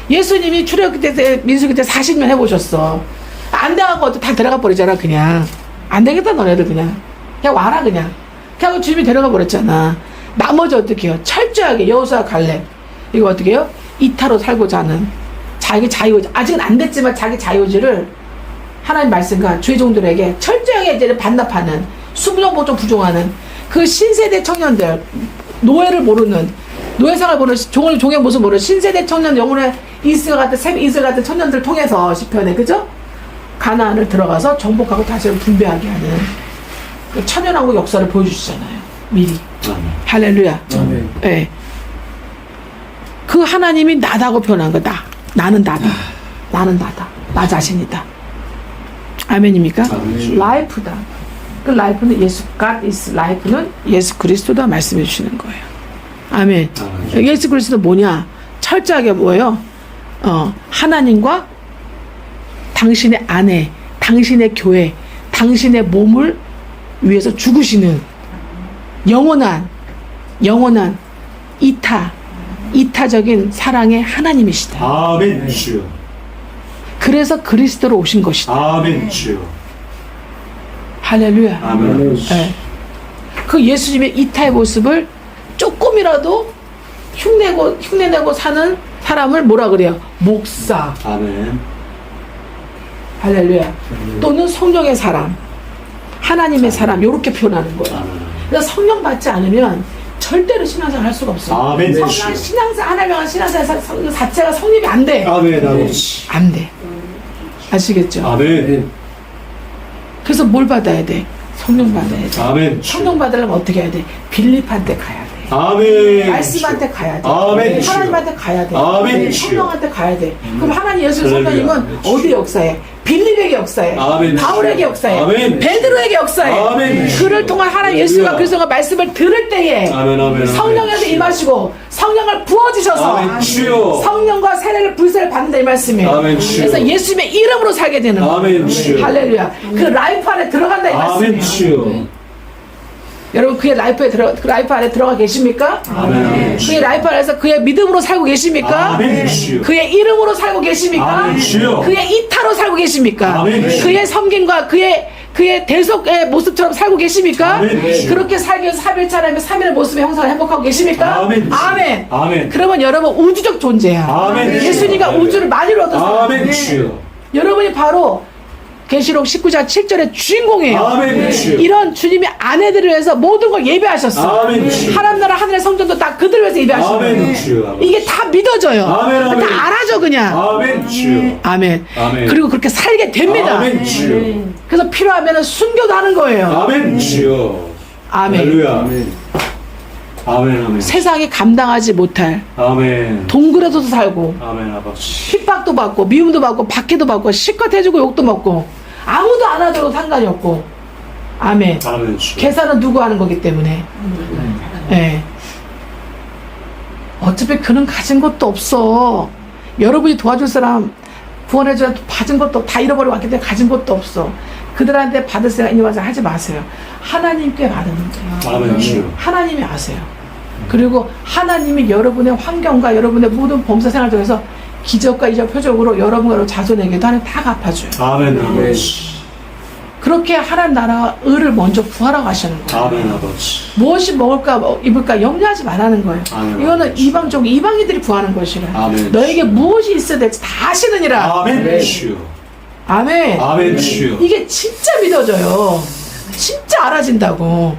Speaker 1: 예수님이 출애굽기 때 민수기 때 40년 해보셨어. 안 돼갖고 다 들어가 버리잖아 그냥. 안 되겠다 너네들 그냥 와라 그냥 주님이 데려가 버렸잖아. 나머지 어떻게 해요? 철저하게 여호수아 갈렙 이거 어떻게 해요? 이타로 살고자 하는 자기 자유의지, 아직은 안 됐지만 자기 자유의지를 하나님 말씀과 주의 종들에게 철저하게 이제 반납하는, 수부정복 좀 부정하는 그 신세대 청년들, 노예를 모르는, 노예상을 모르는, 종의 모습 모르는 신세대 청년, 영혼의 이스라엘 같은 샘 이스라엘 같은 청년들 통해서 시편에 그죠? 가나안을 들어가서 정복하고 다시 분배하게 하는 그 천연왕국 역사를 보여주시잖아요. 미리.
Speaker 3: 아멘.
Speaker 1: 할렐루야.
Speaker 3: 아멘.
Speaker 1: 네. 그 하나님이 나다고 표현한 거다. 나는 나다. 나는 나다. 나 자신이다. 아멘입니까?
Speaker 3: 아멘.
Speaker 1: 라이프다. 그 라이프는 예수, God is life는 예수 그리스도다 말씀해 주시는 거예요. 아멘.
Speaker 3: 아멘.
Speaker 1: 예수 그리스도 뭐냐? 철저하게 뭐예요? 하나님과 당신의 아내, 당신의 교회, 당신의 몸을 위해서 죽으시는 영원한 이타적인 사랑의 하나님이시다.
Speaker 3: 아멘 주여.
Speaker 1: 그래서 그리스도로 오신 것이다.
Speaker 3: 아멘 주여.
Speaker 1: 할렐루야.
Speaker 3: 아멘.
Speaker 1: 네. 그 예수님의 이타의 모습을 조금이라도 흉내내고 사는 사람을 뭐라 그래요? 목사.
Speaker 3: 아멘.
Speaker 1: 할렐루야. 또는 성령의 사람, 하나님의 사람, 이렇게 표현하는 거예요.
Speaker 3: 아멘.
Speaker 1: 그러니까 성령 받지 않으면 절대로 신앙생활 할 수가 없어요.
Speaker 3: 아멘.
Speaker 1: 신앙생활, 하나님과 신앙생활 자체가 성립이 안 돼.
Speaker 3: 아멘. 아버지.
Speaker 1: 안 돼. 아시겠죠?
Speaker 3: 아멘.
Speaker 1: 그래서 뭘 받아야 돼? 성령 받아야 돼.
Speaker 3: 아멘.
Speaker 1: 성령 받으려면 어떻게 해야 돼? 빌립한테 가야 돼.
Speaker 3: 아멘.
Speaker 1: 말씀한테 가야 돼.
Speaker 3: 아멘.
Speaker 1: 하나님한테 가야 돼.
Speaker 3: 아멘.
Speaker 1: 성령한테 가야 돼. 그럼 하나님 예수
Speaker 3: 할렐루야.
Speaker 1: 성령님은 어디 역사에? 빌립에게 역사에,
Speaker 3: 아멘.
Speaker 1: 바울에게 역사에,
Speaker 3: 아멘.
Speaker 1: 베드로에게 역사에,
Speaker 3: 아멘.
Speaker 1: 그를 통한 하나님 예수가
Speaker 3: 할렐루야.
Speaker 1: 그리스도가 말씀을 들을 때에
Speaker 3: 아멘. 아멘.
Speaker 1: 성령에서 임하시고 성령을 부어주셔서
Speaker 3: 아멘. 주여.
Speaker 1: 성령과 세례를 불세를 받는다 이 말씀이에요.
Speaker 3: 아멘. 주여.
Speaker 1: 그래서 예수님의 이름으로 살게 되는 거예요.
Speaker 3: 아멘. 주여.
Speaker 1: 할렐루야. 그 라이프 안에 들어간다 이 말씀이에요.
Speaker 3: 아멘 주여.
Speaker 1: 여러분 그의 그 라이프 안에 들어가 계십니까?
Speaker 3: 아멘.
Speaker 1: 그의 라이프 안에서 그의 믿음으로 살고 계십니까?
Speaker 3: 아멘 주여.
Speaker 1: 그의 이름으로 살고 계십니까?
Speaker 3: 아멘 주여.
Speaker 1: 그의 이타로 살고 계십니까?
Speaker 3: 아멘 주여.
Speaker 1: 그의 섬김과 그의 대속의 모습처럼 살고 계십니까?
Speaker 3: 아멘 주여.
Speaker 1: 그렇게 살기 위해서 3일차 하나님의 3일의 모습의 형상을 행복하고 계십니까?
Speaker 3: 아멘 주여.
Speaker 1: 아멘.
Speaker 3: 아멘.
Speaker 1: 그러면 여러분 우주적 존재야.
Speaker 3: 아멘 주여.
Speaker 1: 예수님과 우주를 많이 얻은 사람.
Speaker 3: 아멘 주여.
Speaker 1: 여러분이 바로 계시록 19장 7절의 주인공이에요.
Speaker 3: 아멘 주여.
Speaker 1: 이런 주님의 아내들을 위해서 모든 걸 예배하셨어.
Speaker 3: 아멘 주여.
Speaker 1: 하나님 나라 하늘의 성전도 다 그들을 위해서 예배하셨어.
Speaker 3: 아멘 주여.
Speaker 1: 이게 다 믿어져요.
Speaker 3: 아멘, 아멘.
Speaker 1: 다 알아줘 그냥.
Speaker 3: 아멘 주여.
Speaker 1: 아멘.
Speaker 3: 아멘.
Speaker 1: 그리고 그렇게 살게 됩니다.
Speaker 3: 아멘 주여.
Speaker 1: 그래서 필요하면 순교도 하는 거예요.
Speaker 3: 아멘 주여.
Speaker 1: 아멘.
Speaker 3: 할렐루야. 아멘. 아멘.
Speaker 1: 세상이 감당하지 못할
Speaker 3: 아멘.
Speaker 1: 동굴에서도 살고
Speaker 3: 아멘 아버지.
Speaker 1: 핍박도 받고 미움도 받고 박해도 받고 실컷 해주고 욕도 먹고 아무도 안 하더라도 상관이 없고. 아멘.
Speaker 3: 아멘 주여.
Speaker 1: 계산은 누구 하는 거기 때문에. 예. 어차피 그는 가진 것도 없어. 여러분이 도와줄 사람, 구원해줄 사람 받은 것도 다 잃어버리고 왔기 때문에 가진 것도 없어. 그들한테 받을 생각 이와서 하지 마세요. 하나님께 받는 거예요.
Speaker 3: 아멘 주여.
Speaker 1: 하나님이 아세요. 그리고 하나님이 여러분의 환경과 여러분의 모든 범사 생활 중에서 기적과 이적 표적으로 여러분과 자손에게도 하나님 다 갚아줘요.
Speaker 3: 아멘 아버지.
Speaker 1: 그렇게 하나님 나라 의를 먼저 구하라고 하시는 거예요.
Speaker 3: 아멘 아버지.
Speaker 1: 무엇이 먹을까 입을까 염려하지 말라는 거예요.
Speaker 3: 아멘.
Speaker 1: 이거는 이방인들이 구하는 것이라.
Speaker 3: 아멘.
Speaker 1: 너에게 무엇이 있어야 될지 다 아시느니라.
Speaker 3: 아멘 주여.
Speaker 1: 아멘.
Speaker 3: 아멘 주여.
Speaker 1: 이게 진짜 믿어져요. 진짜 알아진다고.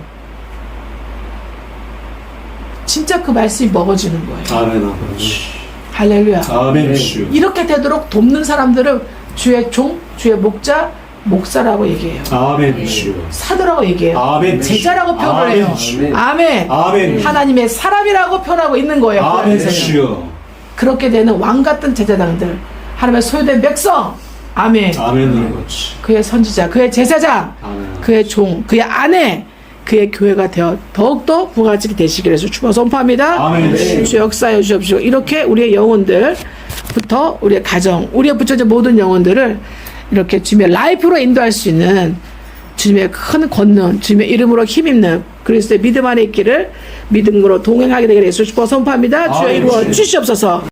Speaker 1: 진짜 그 말씀이 먹어지는 거예요.
Speaker 3: 아멘 아버지.
Speaker 1: 할렐루야.
Speaker 3: 아멘 주여.
Speaker 1: 이렇게 되도록 돕는 사람들을 주의 종, 주의 목자, 목사라고 얘기해요.
Speaker 3: 아멘 주여.
Speaker 1: 사도라고 얘기해요.
Speaker 3: 아멘.
Speaker 1: 제자라고 표현을 해요.
Speaker 3: 아멘 주여.
Speaker 1: 아멘.
Speaker 3: 아멘.
Speaker 1: 하나님의 사람이라고 표현하고 있는 거예요. 그
Speaker 3: 아멘
Speaker 1: 안에서는.
Speaker 3: 주여.
Speaker 1: 그렇게 되는 왕 같은 제자당들, 하나님의 소유된 백성, 아멘.
Speaker 3: 아멘 아버지.
Speaker 1: 그의 선지자, 그의 제사장,
Speaker 3: 아멘.
Speaker 1: 그의 종, 그의 아내, 그의 교회가 되어 더욱더 부가지게 되시기를 해서 축복 선포합니다.
Speaker 3: 아멘.
Speaker 1: 주 역사해 주시옵시고 이렇게 우리의 영혼들부터 우리의 가정, 우리의 붙여진 모든 영혼들을 이렇게 주님의 라이프로 인도할 수 있는 주님의 큰 권능, 주님의 이름으로 힘입는 그리스도의 믿음 안에 있기를 믿음으로 동행하게 되기를 예수 축복 선포합니다. 주여
Speaker 3: 아멘.
Speaker 1: 이루어 주시옵소서.